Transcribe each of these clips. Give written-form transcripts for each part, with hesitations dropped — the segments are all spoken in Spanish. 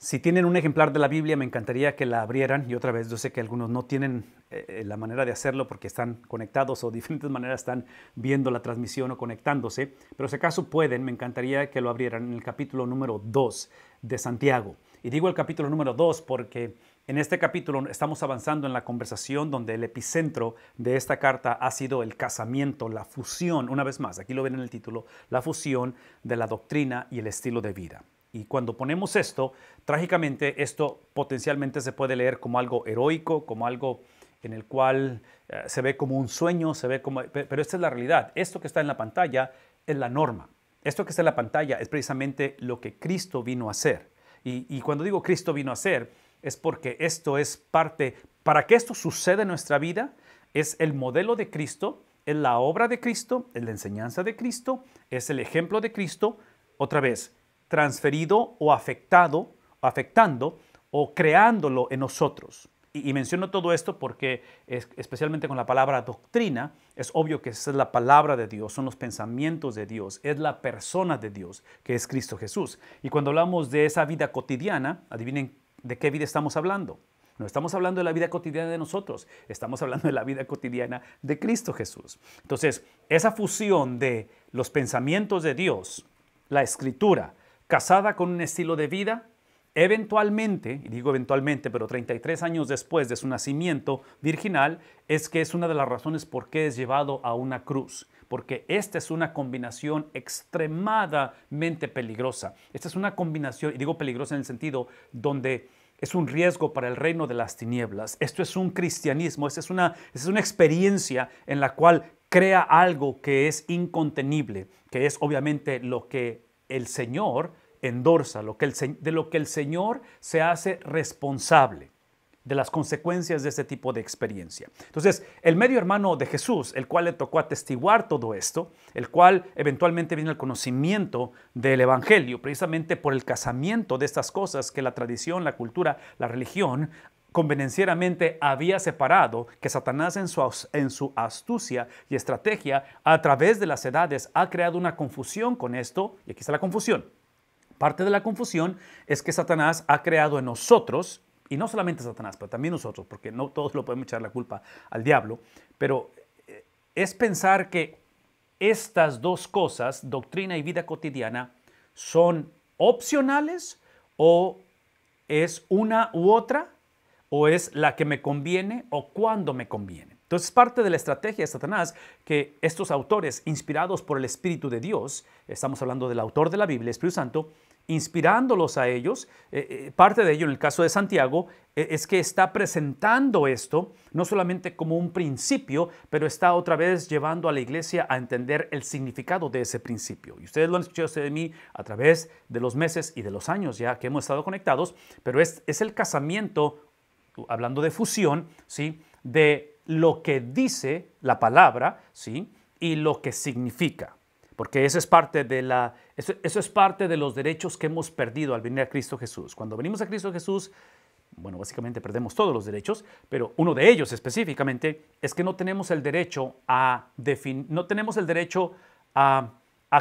Si tienen un ejemplar de la Biblia, me encantaría que la abrieran. Y otra vez, yo sé que algunos no tienen la manera de hacerlo porque están conectados o de diferentes maneras están viendo la transmisión o conectándose. Pero si acaso pueden, me encantaría que lo abrieran en el capítulo número 2 de Santiago. Y digo el capítulo número 2 porque en este capítulo estamos avanzando en la conversación donde el epicentro de esta carta ha sido el casamiento, la fusión, una vez más, aquí lo ven en el título, la fusión de la doctrina y el estilo de vida. Y cuando ponemos esto, trágicamente esto potencialmente se puede leer como algo heroico, como algo en el cual se ve como un sueño, pero esta es la realidad. Esto que está en la pantalla es la norma. Esto que está en la pantalla es precisamente lo que Cristo vino a hacer. Y cuando digo Cristo vino a hacer, es porque esto es parte, para que esto suceda en nuestra vida, es el modelo de Cristo, es la obra de Cristo, es la enseñanza de Cristo, es el ejemplo de Cristo, otra vez, transferido o afectando o creándolo en nosotros. Y menciono todo esto porque, especialmente con la palabra doctrina, es obvio que esa es la palabra de Dios, son los pensamientos de Dios, es la persona de Dios, que es Cristo Jesús. Y cuando hablamos de esa vida cotidiana, adivinen de qué vida estamos hablando. No estamos hablando de la vida cotidiana de nosotros, estamos hablando de la vida cotidiana de Cristo Jesús. Entonces, esa fusión de los pensamientos de Dios, la Escritura, casada con un estilo de vida, eventualmente, y digo eventualmente, pero 33 años después de su nacimiento virginal, es que es una de las razones por qué es llevado a una cruz. Porque esta es una combinación extremadamente peligrosa. Esta es una combinación, y digo peligrosa en el sentido donde es un riesgo para el reino de las tinieblas. Esto es un cristianismo, esta es una experiencia en la cual crea algo que es incontenible, que es obviamente lo que el Señor endorsa, de lo que el Señor se hace responsable de las consecuencias de este tipo de experiencia. Entonces, el medio hermano de Jesús, el cual le tocó atestiguar todo esto, el cual eventualmente vino al conocimiento del Evangelio, precisamente por el casamiento de estas cosas que la tradición, la cultura, la religión, convenencieramente había separado, que Satanás en su astucia y estrategia, a través de las edades, ha creado una confusión con esto, y aquí está la confusión. Parte de la confusión es que Satanás ha creado en nosotros, y no solamente Satanás, pero también nosotros, porque no todos lo podemos echar la culpa al diablo, pero es pensar que estas dos cosas, doctrina y vida cotidiana, son opcionales o es una u otra, o es la que me conviene o cuando me conviene. Entonces, parte de la estrategia de Satanás que estos autores, inspirados por el Espíritu de Dios, estamos hablando del autor de la Biblia, el Espíritu Santo, inspirándolos a ellos, parte de ello en el caso de Santiago, es que está presentando esto no solamente como un principio, pero está otra vez llevando a la iglesia a entender el significado de ese principio. Y ustedes lo han escuchado de mí a través de los meses y de los años ya que hemos estado conectados, pero es el casamiento, hablando de fusión, ¿sí?, de lo que dice la palabra, ¿sí?, y lo que significa. Porque eso es parte de los derechos que hemos perdido al venir a Cristo Jesús. Cuando venimos a Cristo Jesús, bueno, básicamente perdemos todos los derechos, pero uno de ellos específicamente es que no tenemos el derecho a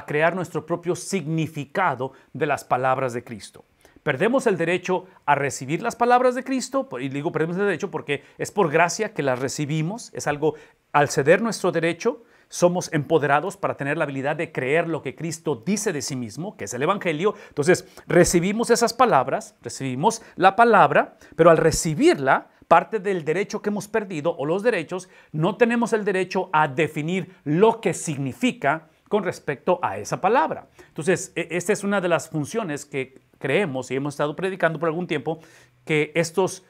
crear nuestro propio significado de las palabras de Cristo. Perdemos el derecho a recibir las palabras de Cristo, y digo perdemos el derecho porque es por gracia que las recibimos, es algo, al ceder nuestro derecho, somos empoderados para tener la habilidad de creer lo que Cristo dice de sí mismo, que es el Evangelio. Entonces, recibimos esas palabras, recibimos la palabra, pero al recibirla, parte del derecho que hemos perdido, o los derechos, no tenemos el derecho a definir lo que significa con respecto a esa palabra. Entonces, esta es una de las funciones que creemos y hemos estado predicando por algún tiempo, que estos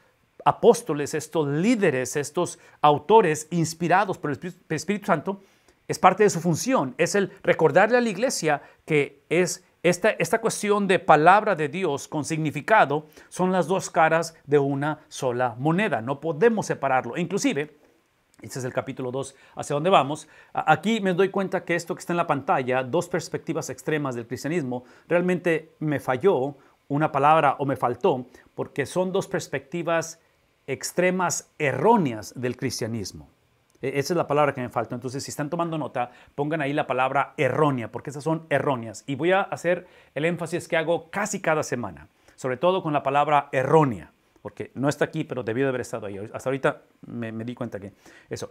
apóstoles, estos líderes, estos autores inspirados por el Espíritu Santo, es parte de su función, es el recordarle a la iglesia que es esta cuestión de palabra de Dios con significado, son las dos caras de una sola moneda, no podemos separarlo. Inclusive, este es el capítulo 2, hacia dónde vamos. Aquí me doy cuenta que esto que está en la pantalla, dos perspectivas extremas del cristianismo, realmente me falló una palabra o me faltó, porque son dos perspectivas extremas erróneas del cristianismo. Esa es la palabra que me falta. Entonces, si están tomando nota, pongan ahí la palabra errónea, porque esas son erróneas. Y voy a hacer el énfasis que hago casi cada semana. sobre todo con la palabra errónea, porque no está aquí, pero debió de haber estado ahí. Hasta ahorita me di cuenta que eso.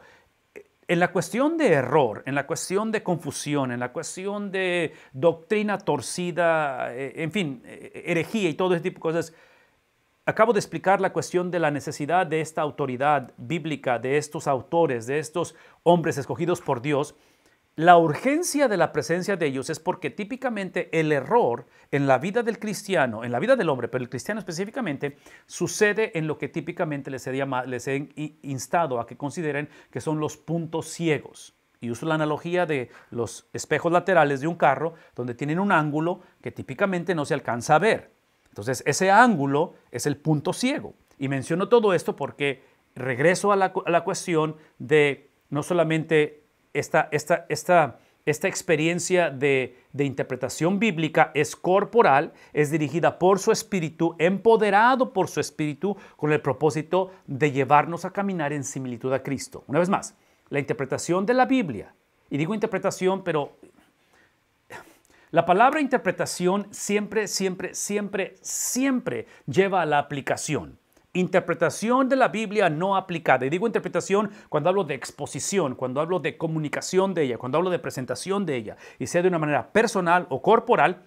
En la cuestión de error, en la cuestión de confusión, en la cuestión de doctrina torcida, en fin, herejía y todo ese tipo de cosas, acabo de explicar la cuestión de la necesidad de esta autoridad bíblica, de estos autores, de estos hombres escogidos por Dios. La urgencia de la presencia de ellos es porque típicamente el error en la vida del cristiano, en la vida del hombre, pero el cristiano específicamente, sucede en lo que típicamente les he instado a que consideren que son los puntos ciegos. Y uso la analogía de los espejos laterales de un carro, donde tienen un ángulo que típicamente no se alcanza a ver. Entonces, ese ángulo es el punto ciego. Y menciono todo esto porque regreso a la cuestión de no solamente esta experiencia de interpretación bíblica es corporal, es dirigida por su espíritu, empoderado por su espíritu, con el propósito de llevarnos a caminar en similitud a Cristo. Una vez más, la interpretación de la Biblia, y digo interpretación, pero la palabra interpretación siempre lleva a la aplicación. Interpretación de la Biblia no aplicada. Y digo interpretación cuando hablo de exposición, cuando hablo de comunicación de ella, cuando hablo de presentación de ella, y sea de una manera personal o corporal,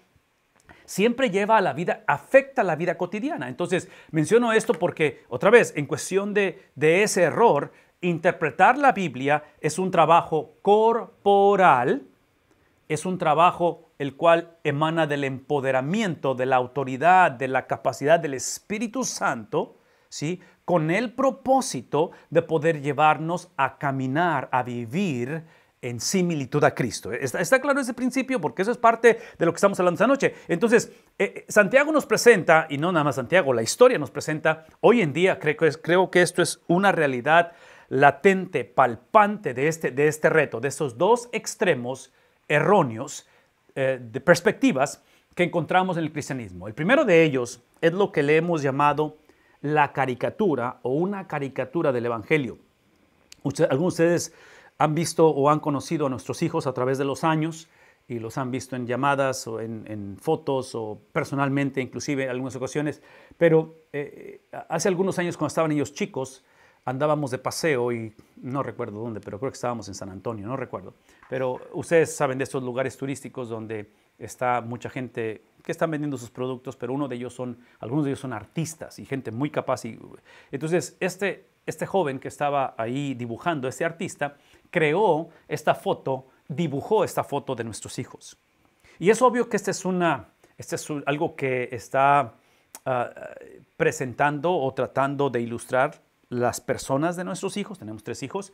siempre lleva a la vida, afecta la vida cotidiana. Entonces, menciono esto porque, otra vez, en cuestión de ese error, interpretar la Biblia es un trabajo corporal, es un trabajo el cual emana del empoderamiento, de la autoridad, de la capacidad del Espíritu Santo, ¿sí? Con el propósito de poder llevarnos a caminar, a vivir en similitud a Cristo. ¿Está claro ese principio? Porque eso es parte de lo que estamos hablando esta noche. Entonces, Santiago nos presenta, y no nada más Santiago, la historia nos presenta, hoy en día creo que esto es una realidad latente, palpante de este reto, de estos dos extremos erróneos de perspectivas que encontramos en el cristianismo. El primero de ellos es lo que le hemos llamado la caricatura o una caricatura del Evangelio. Algunos de ustedes han visto o han conocido a nuestros hijos a través de los años y los han visto en llamadas o en fotos o personalmente, inclusive en algunas ocasiones. Pero hace algunos años, cuando estaban ellos chicos, andábamos de paseo y no recuerdo dónde, pero creo que estábamos en San Antonio, no recuerdo. Pero ustedes saben de estos lugares turísticos donde está mucha gente que están vendiendo sus productos, pero algunos de ellos son artistas y gente muy capaz. Entonces, este joven que estaba ahí dibujando, este artista, creó esta foto, dibujó esta foto de nuestros hijos. Y es obvio que este es algo que está presentando o tratando de ilustrar las personas de nuestros hijos. Tenemos 3 hijos,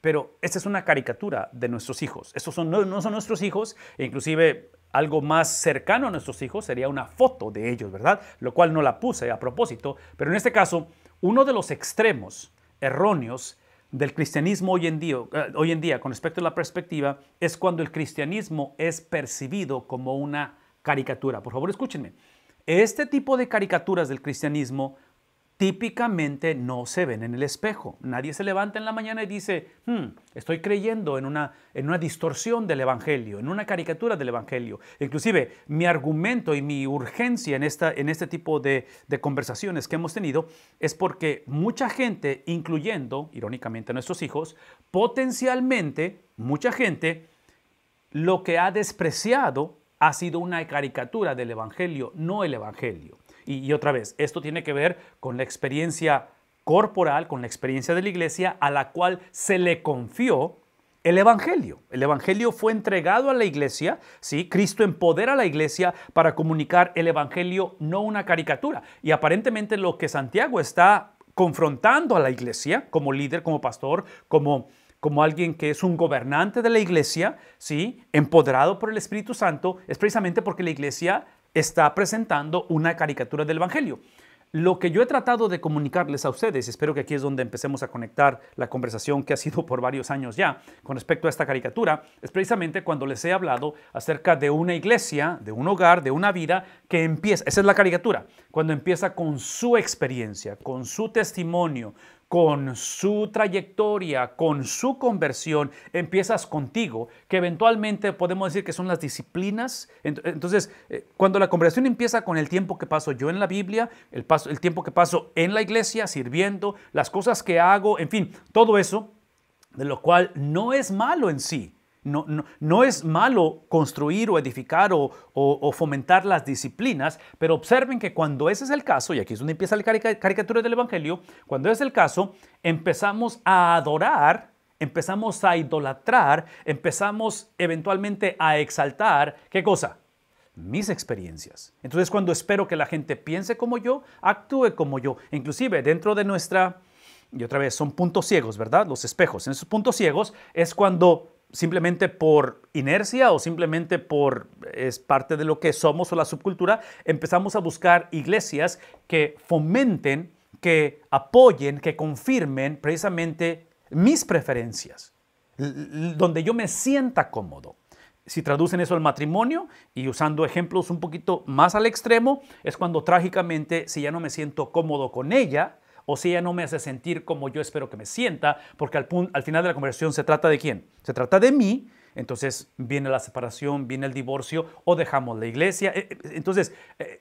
pero esta es una caricatura de nuestros hijos. Estos no son nuestros hijos, e inclusive algo más cercano a nuestros hijos sería una foto de ellos, ¿verdad? Lo cual no la puse a propósito, pero en este caso, uno de los extremos erróneos del cristianismo hoy en día con respecto a la perspectiva es cuando el cristianismo es percibido como una caricatura. Por favor, escúchenme. Este tipo de caricaturas del cristianismo típicamente no se ven en el espejo. Nadie se levanta en la mañana y dice, estoy creyendo en una distorsión del Evangelio, en una caricatura del Evangelio. Inclusive, mi argumento y mi urgencia en este tipo de conversaciones que hemos tenido es porque mucha gente, incluyendo, irónicamente, a nuestros hijos, potencialmente, mucha gente, lo que ha despreciado ha sido una caricatura del Evangelio, no el Evangelio. Y otra vez, esto tiene que ver con la experiencia corporal, con la experiencia de la iglesia a la cual se le confió el Evangelio. El Evangelio fue entregado a la iglesia, ¿sí? Cristo empodera a la iglesia para comunicar el Evangelio, no una caricatura. Y aparentemente lo que Santiago está confrontando a la iglesia como líder, como pastor, como alguien que es un gobernante de la iglesia, ¿sí? Empoderado por el Espíritu Santo, es precisamente porque la iglesia está presentando una caricatura del Evangelio. Lo que yo he tratado de comunicarles a ustedes, espero que aquí es donde empecemos a conectar la conversación que ha sido por varios años ya con respecto a esta caricatura, es precisamente cuando les he hablado acerca de una iglesia, de un hogar, de una vida que empieza, esa es la caricatura, cuando empieza con su experiencia, con su testimonio, con su trayectoria, con su conversión, empiezas contigo, que eventualmente podemos decir que son las disciplinas. Entonces, cuando la conversión empieza con el tiempo que paso yo en la Biblia, el tiempo que paso en la iglesia, sirviendo, las cosas que hago, en fin, todo eso, de lo cual no es malo en sí. No es malo construir o edificar o fomentar las disciplinas, pero observen que cuando ese es el caso, y aquí es donde empieza la caricatura del Evangelio, cuando es el caso, empezamos a adorar, empezamos a idolatrar, empezamos eventualmente a exaltar, ¿qué cosa? Mis experiencias. Entonces, cuando espero que la gente piense como yo, actúe como yo, inclusive dentro de nuestra, y otra vez, son puntos ciegos, ¿verdad? Los espejos. En esos puntos ciegos es cuando simplemente por inercia o simplemente es parte de lo que somos o la subcultura, empezamos a buscar iglesias que fomenten, que apoyen, que confirmen precisamente mis preferencias, donde yo me sienta cómodo. Si traducen eso al matrimonio y usando ejemplos un poquito más al extremo, es cuando trágicamente, si ya no me siento cómodo con ella, o si ella no me hace sentir como yo espero que me sienta, porque al final de la conversación se trata de quién, se trata de mí, entonces viene la separación, viene el divorcio o dejamos la iglesia. Entonces,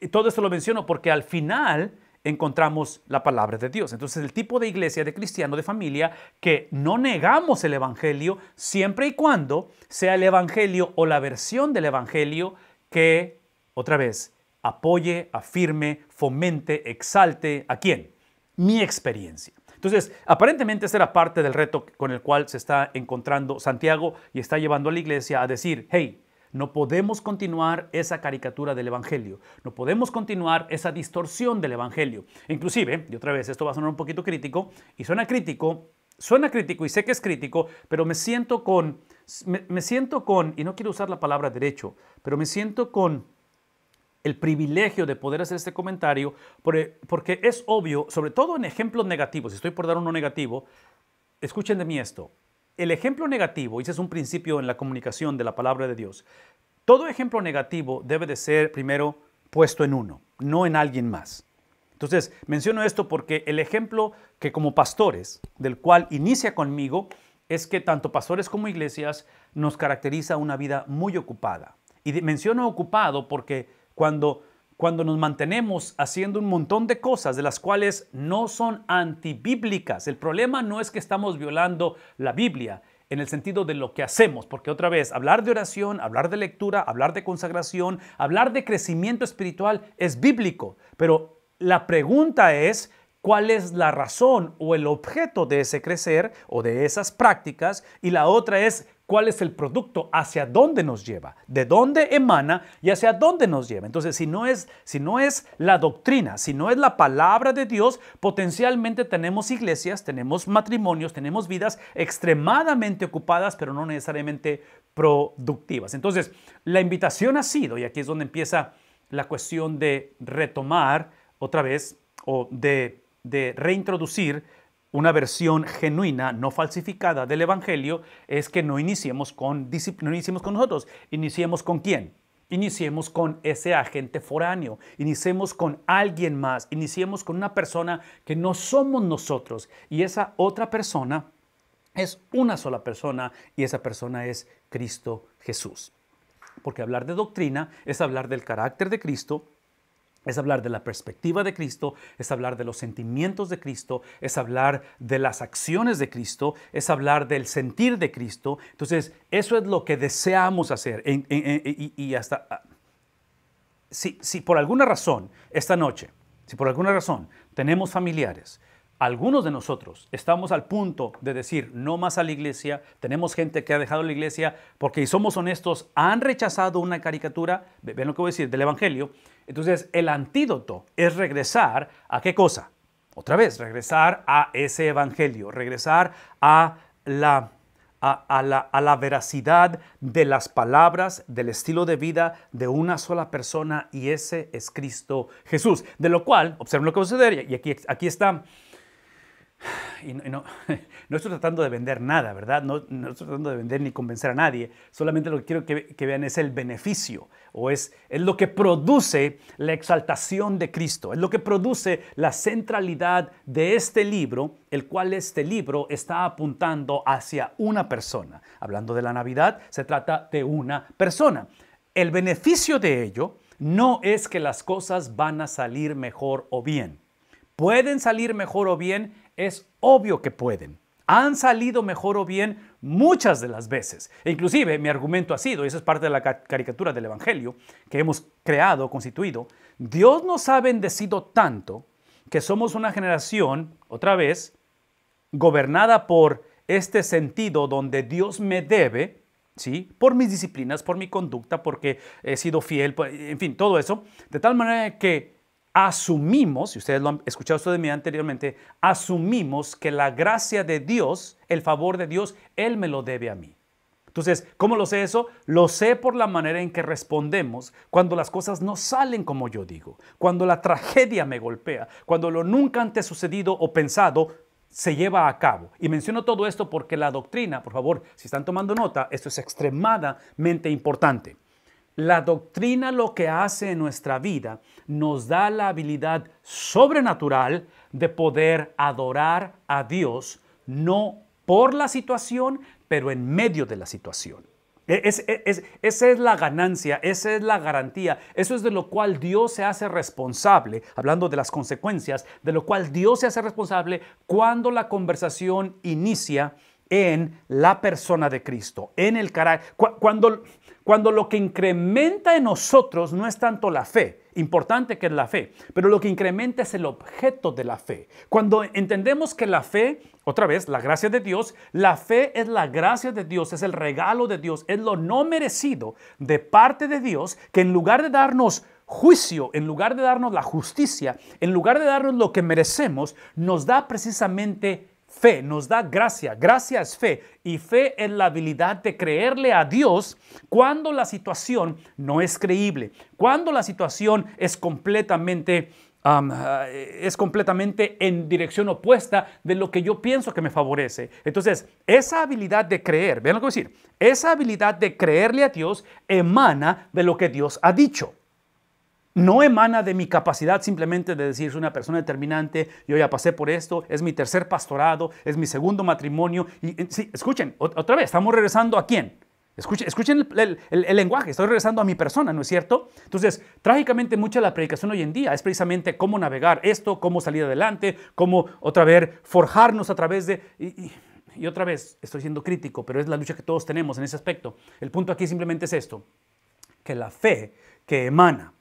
todo esto lo menciono porque al final encontramos la palabra de Dios. Entonces, el tipo de iglesia, de cristiano, de familia, que no negamos el evangelio siempre y cuando sea el evangelio o la versión del evangelio que, otra vez, apoye, afirme, fomente, exalte, ¿a quién? Mi experiencia. Entonces, aparentemente esta era parte del reto con el cual se está encontrando Santiago y está llevando a la iglesia a decir, hey, no podemos continuar esa caricatura del evangelio, no podemos continuar esa distorsión del evangelio. Inclusive, y otra vez, esto va a sonar un poquito crítico, y suena crítico y sé que es crítico, pero me siento con, y no quiero usar la palabra derecho, pero me siento con el privilegio de poder hacer este comentario, porque es obvio, sobre todo en ejemplos negativos, estoy por dar uno negativo, escuchen de mí esto, el ejemplo negativo, y ese es un principio en la comunicación de la palabra de Dios, todo ejemplo negativo debe de ser primero puesto en uno, no en alguien más. Entonces, menciono esto porque el ejemplo que como pastores, del cual inicia conmigo, es que tanto pastores como iglesias nos caracteriza una vida muy ocupada. Y menciono ocupado porque cuando nos mantenemos haciendo un montón de cosas de las cuales no son antibíblicas, el problema no es que estamos violando la Biblia en el sentido de lo que hacemos, porque otra vez, hablar de oración, hablar de lectura, hablar de consagración, hablar de crecimiento espiritual es bíblico, pero la pregunta es, ¿cuál es la razón o el objeto de ese crecer o de esas prácticas? Y la otra es, ¿cuál es el producto? ¿Hacia dónde nos lleva? ¿De dónde emana y hacia dónde nos lleva? Entonces, si no es la doctrina, si no es la palabra de Dios, potencialmente tenemos iglesias, tenemos matrimonios, tenemos vidas extremadamente ocupadas, pero no necesariamente productivas. Entonces, la invitación ha sido, y aquí es donde empieza la cuestión de retomar otra vez o de reintroducir una versión genuina, no falsificada del Evangelio, es que no iniciemos con nosotros. ¿Iniciemos con quién? Iniciemos con ese agente foráneo. Iniciemos con alguien más. Iniciemos con una persona que no somos nosotros. Y esa otra persona es una sola persona y esa persona es Cristo Jesús. Porque hablar de doctrina es hablar del carácter de Cristo, es hablar de la perspectiva de Cristo, es hablar de los sentimientos de Cristo, es hablar de las acciones de Cristo, es hablar del sentir de Cristo. Entonces, eso es lo que deseamos hacer. Y hasta, si por alguna razón, esta noche, si por alguna razón tenemos familiares, algunos de nosotros estamos al punto de decir no más a la iglesia, tenemos gente que ha dejado la iglesia porque, y somos honestos, han rechazado una caricatura, ven lo que voy a decir, del Evangelio. Entonces, el antídoto es regresar ¿a qué cosa? Otra vez, regresar a ese Evangelio, regresar a la veracidad de las palabras, del estilo de vida de una sola persona, y ese es Cristo Jesús. De lo cual, observen lo que va a suceder, y aquí está No estoy tratando de vender nada, ¿verdad? No estoy tratando de vender ni convencer a nadie. Solamente lo que quiero que vean es el beneficio o es lo que produce la exaltación de Cristo. Es lo que produce la centralidad de este libro, el cual este libro está apuntando hacia una persona. Hablando de la Navidad, se trata de una persona. El beneficio de ello no es que las cosas van a salir mejor o bien. ¿Pueden salir mejor o bien? Es obvio que pueden. Han salido mejor o bien muchas de las veces. E inclusive mi argumento ha sido, y eso es parte de la caricatura del Evangelio que hemos creado, constituido, Dios nos ha bendecido tanto que somos una generación, otra vez, gobernada por este sentido donde Dios me debe, ¿sí? Por mis disciplinas, por mi conducta, porque he sido fiel, en fin, todo eso, de tal manera que asumimos, y ustedes lo han escuchado esto de mí anteriormente, asumimos que la gracia de Dios, el favor de Dios, Él me lo debe a mí. Entonces, ¿cómo lo sé eso? Lo sé por la manera en que respondemos cuando las cosas no salen como yo digo, cuando la tragedia me golpea, cuando lo nunca antes sucedido o pensado se lleva a cabo. Y menciono todo esto porque la doctrina, por favor, si están tomando nota, esto es extremadamente importante. La doctrina lo que hace en nuestra vida nos da la habilidad sobrenatural de poder adorar a Dios, no por la situación, pero en medio de la situación. Esa es la ganancia, esa es la garantía, eso es de lo cual Dios se hace responsable, hablando de las consecuencias, de lo cual Dios se hace responsable cuando la conversación inicia en la persona de Cristo, en el carácter, cuando lo que incrementa en nosotros no es tanto la fe, importante que es la fe, pero lo que incrementa es el objeto de la fe. Cuando entendemos que la fe, otra vez, la gracia de Dios, la fe es la gracia de Dios, es el regalo de Dios, es lo no merecido de parte de Dios, que en lugar de darnos juicio, en lugar de darnos la justicia, en lugar de darnos lo que merecemos, nos da precisamente fe, nos da gracia. Gracia es fe y fe es la habilidad de creerle a Dios cuando la situación no es creíble, cuando la situación es completamente en dirección opuesta de lo que yo pienso que me favorece. Entonces, esa habilidad de creer, vean lo que voy a decir, esa habilidad de creerle a Dios emana de lo que Dios ha dicho. No emana de mi capacidad simplemente de decir, soy una persona determinante, yo ya pasé por esto, es mi tercer pastorado, es mi segundo matrimonio. Sí, escuchen, otra vez, estamos regresando ¿a quién? Escuchen el lenguaje, estoy regresando a mi persona, ¿no es cierto? Entonces, trágicamente mucha de la predicación hoy en día es precisamente cómo navegar esto, cómo salir adelante, cómo otra vez forjarnos a través de... Y otra vez, estoy siendo crítico, pero es la lucha que todos tenemos en ese aspecto. El punto aquí simplemente es esto, que la fe que emana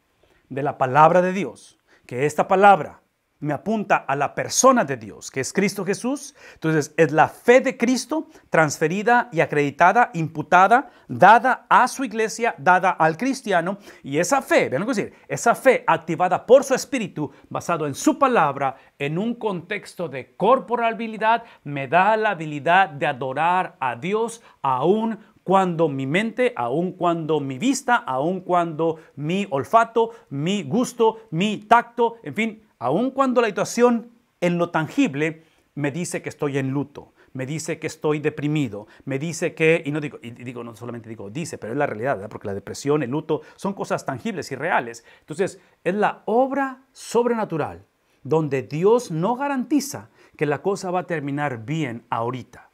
de la palabra de Dios, que esta palabra me apunta a la persona de Dios, que es Cristo Jesús. Entonces, es la fe de Cristo transferida y acreditada, imputada, dada a su iglesia, dada al cristiano. Y esa fe, vean lo que decir, esa fe activada por su espíritu, basado en su palabra, en un contexto de corporalidad, me da la habilidad de adorar a Dios aún cuando mi mente, aun cuando mi vista, aun cuando mi olfato, mi gusto, mi tacto, en fin, aun cuando la situación en lo tangible me dice que estoy en luto, me dice que estoy deprimido, me dice que, y no solamente digo dice, pero es la realidad, ¿verdad? Porque la depresión, el luto son cosas tangibles y reales. Entonces, es la obra sobrenatural donde Dios no garantiza que la cosa va a terminar bien ahorita.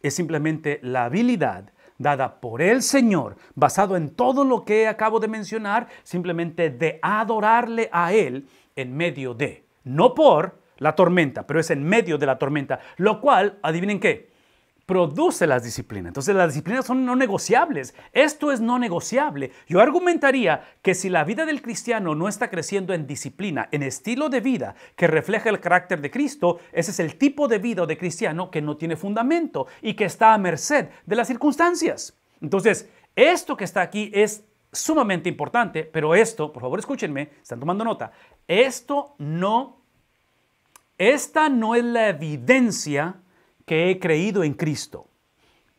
Es simplemente la habilidad dada por el Señor, basado en todo lo que acabo de mencionar, simplemente de adorarle a Él en medio de, no por la tormenta, pero es en medio de la tormenta, lo cual, adivinen qué, produce las disciplinas. Entonces las disciplinas son no negociables. Esto es no negociable. Yo argumentaría que si la vida del cristiano no está creciendo en disciplina, en estilo de vida que refleja el carácter de Cristo, ese es el tipo de vida de cristiano que no tiene fundamento y que está a merced de las circunstancias. Entonces, esto que está aquí es sumamente importante, pero esto, por favor escúchenme, están tomando nota, esta no es la evidencia que he creído en Cristo.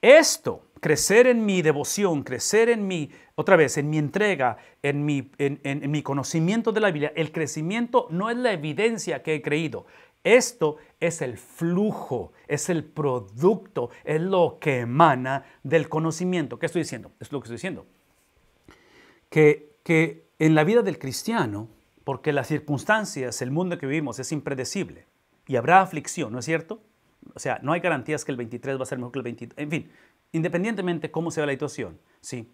Esto, crecer en mi devoción, crecer en mi, otra vez, en mi entrega, en mi conocimiento de la Biblia, el crecimiento no es la evidencia que he creído. Esto es el flujo, es el producto, es lo que emana del conocimiento. ¿Qué estoy diciendo? Es lo que estoy diciendo. Que en la vida del cristiano, porque las circunstancias, el mundo en que vivimos es impredecible y habrá aflicción, ¿no es cierto? O sea, no hay garantías que el 23 va a ser mejor que el 23. En fin, independientemente de cómo sea la situación, ¿sí?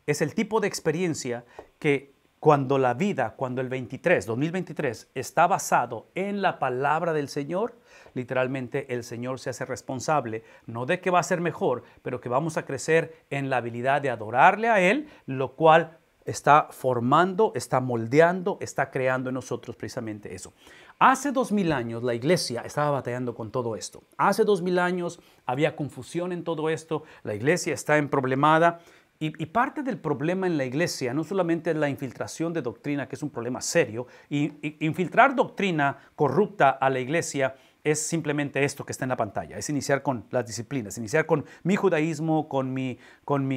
Es el tipo de experiencia que cuando la vida, cuando el 2023, está basado en la palabra del Señor, literalmente el Señor se hace responsable, no de que va a ser mejor, pero que vamos a crecer en la habilidad de adorarle a Él, lo cual está formando, está moldeando, está creando en nosotros precisamente eso. Hace 2000 años la iglesia estaba batallando con todo esto. Hace 2000 años había confusión en todo esto, la iglesia está emproblemada. Y parte del problema en la iglesia no solamente es la infiltración de doctrina, que es un problema serio, y infiltrar doctrina corrupta a la iglesia es simplemente esto que está en la pantalla, es iniciar con las disciplinas, iniciar con mi judaísmo, con mi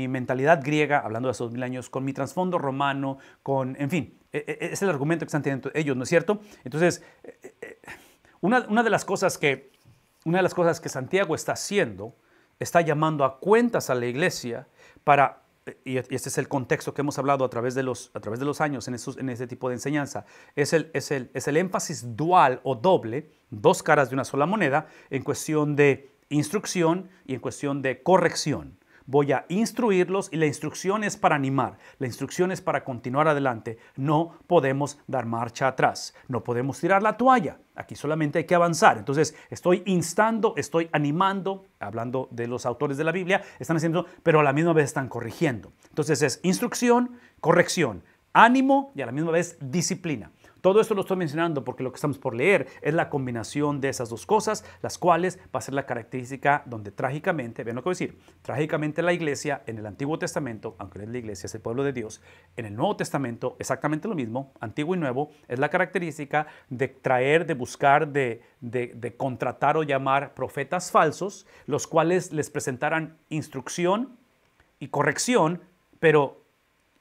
mentalidad griega, hablando de hace 2000 años, con mi trasfondo romano, en fin, es el argumento que están teniendo ellos, ¿no es cierto? Entonces, una de las cosas que Santiago está haciendo, está llamando a cuentas a la iglesia para... Y este es el contexto que hemos hablado a través de los años en este tipo de enseñanza, es el énfasis dual o doble, dos caras de una sola moneda, en cuestión de instrucción y en cuestión de corrección. Voy a instruirlos y la instrucción es para animar, la instrucción es para continuar adelante. No podemos dar marcha atrás, no podemos tirar la toalla. Aquí solamente hay que avanzar. Entonces, estoy instando, estoy animando, hablando de los autores de la Biblia, están haciendo, pero a la misma vez están corrigiendo. Entonces, es instrucción, corrección, ánimo y a la misma vez disciplina. Todo esto lo estoy mencionando porque lo que estamos por leer es la combinación de esas dos cosas, las cuales va a ser la característica donde trágicamente, vean lo que voy a decir, trágicamente la iglesia en el Antiguo Testamento, aunque no es la iglesia, es el pueblo de Dios, en el Nuevo Testamento exactamente lo mismo, Antiguo y Nuevo, es la característica de traer, de buscar, de contratar o llamar profetas falsos, los cuales les presentaran instrucción y corrección, pero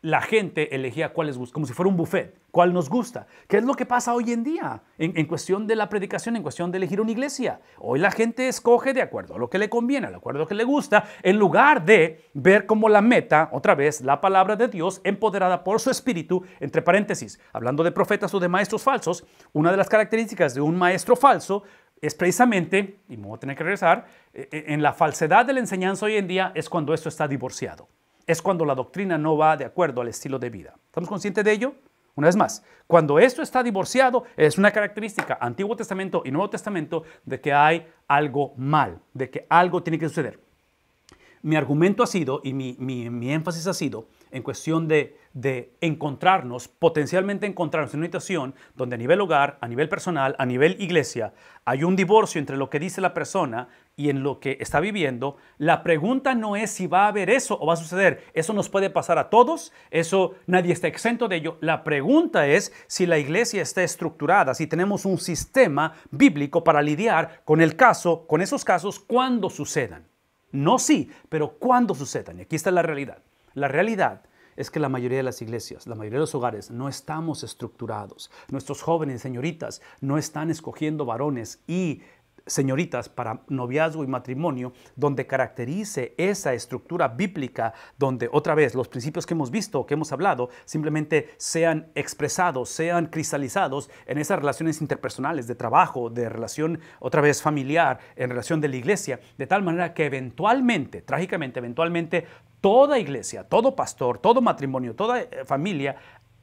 la gente elegía cuál les gusta, como si fuera un buffet, cuál nos gusta. ¿Qué es lo que pasa hoy en día en cuestión de la predicación, en cuestión de elegir una iglesia? Hoy la gente escoge de acuerdo a lo que le conviene, de acuerdo a lo que le gusta, en lugar de ver como la meta, otra vez, la palabra de Dios empoderada por su espíritu, entre paréntesis, hablando de profetas o de maestros falsos, una de las características de un maestro falso es precisamente, y me voy a tener que regresar, en la falsedad de la enseñanza hoy en día es cuando esto está divorciado. Es cuando la doctrina no va de acuerdo al estilo de vida. ¿Estamos conscientes de ello? Una vez más, cuando esto está divorciado, es una característica Antiguo Testamento y Nuevo Testamento de que hay algo mal, de que algo tiene que suceder. Mi argumento ha sido, y mi énfasis ha sido, en cuestión de encontrarnos, potencialmente encontrarnos en una situación donde a nivel hogar, a nivel personal, a nivel iglesia, hay un divorcio entre lo que dice la persona y en lo que está viviendo. La pregunta no es si va a haber eso o va a suceder. Eso nos puede pasar a todos, eso nadie está exento de ello. La pregunta es si la iglesia está estructurada, si tenemos un sistema bíblico para lidiar con esos casos cuando sucedan. No sí, pero cuando sucedan. Y aquí está la realidad. La realidad es que la mayoría de las iglesias, la mayoría de los hogares, no estamos estructurados. Nuestros jóvenes, señoritas, no están escogiendo varones y señoritas para noviazgo y matrimonio donde caracterice esa estructura bíblica, donde otra vez los principios que hemos visto, que hemos hablado, simplemente sean expresados, sean cristalizados en esas relaciones interpersonales de trabajo, de relación otra vez familiar, en relación de la iglesia, de tal manera que eventualmente, trágicamente, toda iglesia, todo pastor, todo matrimonio, toda familia,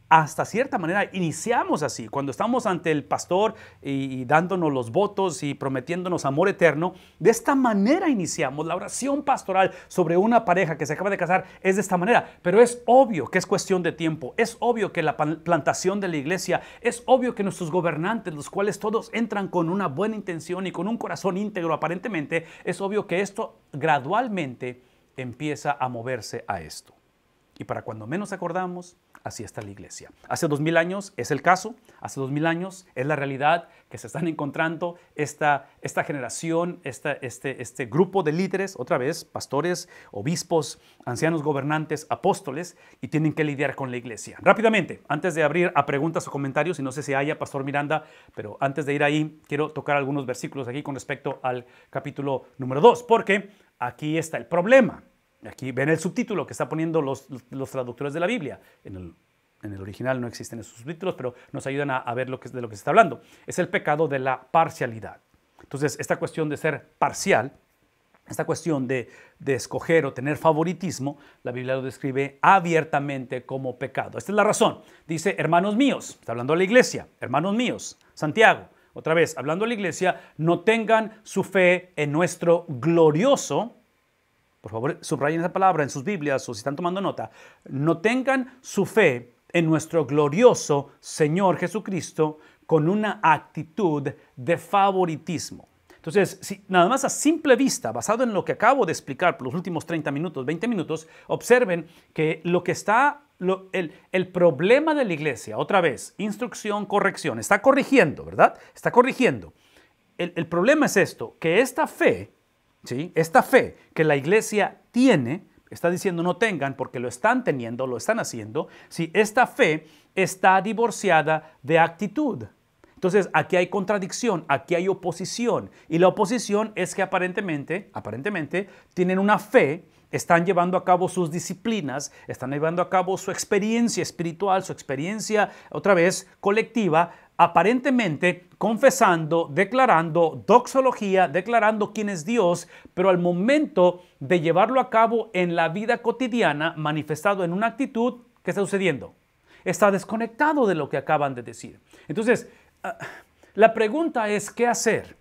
hasta cierta manera iniciamos así, cuando estamos ante el pastor y dándonos los votos y prometiéndonos amor eterno. De esta manera iniciamos la oración pastoral sobre una pareja que se acaba de casar, es de esta manera, pero es obvio que es cuestión de tiempo, es obvio que la plantación de la iglesia, es obvio que nuestros gobernantes, los cuales todos entran con una buena intención y con un corazón íntegro aparentemente, es obvio que esto gradualmente empieza a moverse a esto. Y para cuando menos acordamos, así está la iglesia. Hace 2000 años es el caso, hace 2000 años es la realidad que se están encontrando esta generación, este grupo de líderes, otra vez, pastores, obispos, ancianos gobernantes, apóstoles, y tienen que lidiar con la iglesia. Rápidamente, antes de abrir a preguntas o comentarios, y no sé si haya, Pastor Miranda, pero antes de ir ahí, quiero tocar algunos versículos aquí con respecto al capítulo número 2, porque aquí está el problema. Aquí ven el subtítulo que está poniendo los traductores de la Biblia. En el original no existen esos subtítulos, pero nos ayudan a ver de lo que se está hablando. Es el pecado de la parcialidad. Entonces, esta cuestión de ser parcial, esta cuestión de escoger o tener favoritismo, la Biblia lo describe abiertamente como pecado. Esta es la razón. Dice, hermanos míos, está hablando a la iglesia, hermanos míos, Santiago, otra vez, hablando a la iglesia, no tengan su fe en nuestro glorioso. Por favor, subrayen esa palabra en sus Biblias o si están tomando nota. No tengan su fe en nuestro glorioso Señor Jesucristo con una actitud de favoritismo. Entonces, nada más a simple vista, basado en lo que acabo de explicar por los últimos 30 minutos, 20 minutos, observen que lo que está, el problema de la iglesia, otra vez, instrucción, corrección, está corrigiendo, ¿verdad? Está corrigiendo. El problema es esto, que esta fe, ¿sí? Esta fe que la iglesia tiene, está diciendo no tengan porque lo están teniendo, lo están haciendo, ¿sí? Esta fe está divorciada de actitud. Entonces, aquí hay contradicción, aquí hay oposición. Y la oposición es que aparentemente tienen una fe, están llevando a cabo sus disciplinas, están llevando a cabo su experiencia espiritual, su experiencia, otra vez, colectiva, aparentemente confesando, declarando doxología, declarando quién es Dios, pero al momento de llevarlo a cabo en la vida cotidiana, manifestado en una actitud, ¿qué está sucediendo? Está desconectado de lo que acaban de decir. Entonces, la pregunta es, ¿qué hacer?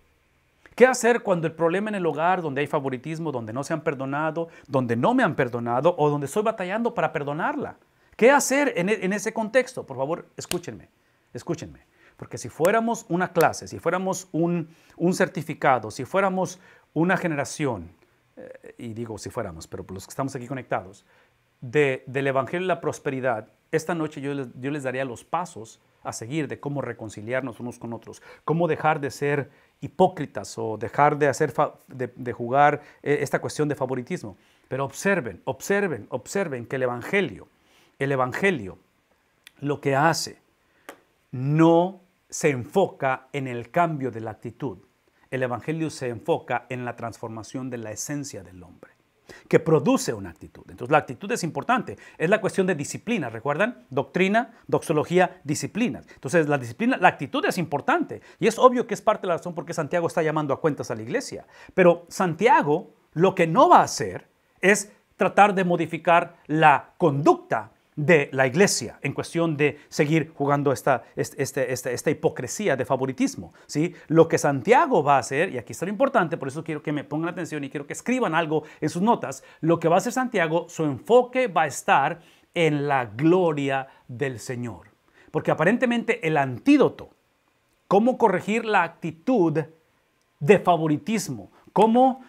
¿Qué hacer cuando el problema en el hogar, donde hay favoritismo, donde no se han perdonado, donde no me han perdonado o donde estoy batallando para perdonarla? ¿Qué hacer en ese contexto? Por favor, escúchenme. Porque si fuéramos una clase, si fuéramos un certificado, si fuéramos una generación, y digo si fuéramos, pero por los que estamos aquí conectados, del Evangelio de la Prosperidad, esta noche yo les daría los pasos a seguir de cómo reconciliarnos unos con otros, cómo dejar de ser hipócritas o dejar de jugar esta cuestión de favoritismo. Pero observen que el Evangelio, lo que hace, no se enfoca en el cambio de la actitud. El Evangelio se enfoca en la transformación de la esencia del hombre, que produce una actitud. Entonces la actitud es importante, es la cuestión de disciplina, ¿recuerdan? Doctrina, doxología, disciplinas. Entonces la actitud es importante y es obvio que es parte de la razón por qué Santiago está llamando a cuentas a la iglesia. Pero Santiago lo que no va a hacer es tratar de modificar la conducta de la iglesia en cuestión de seguir jugando esta hipocresía de favoritismo, ¿sí? Lo que Santiago va a hacer, y aquí está lo importante, por eso quiero que me pongan atención y quiero que escriban algo en sus notas, lo que va a hacer Santiago, su enfoque va a estar en la gloria del Señor. Porque aparentemente el antídoto, cómo corregir la actitud de favoritismo, cómo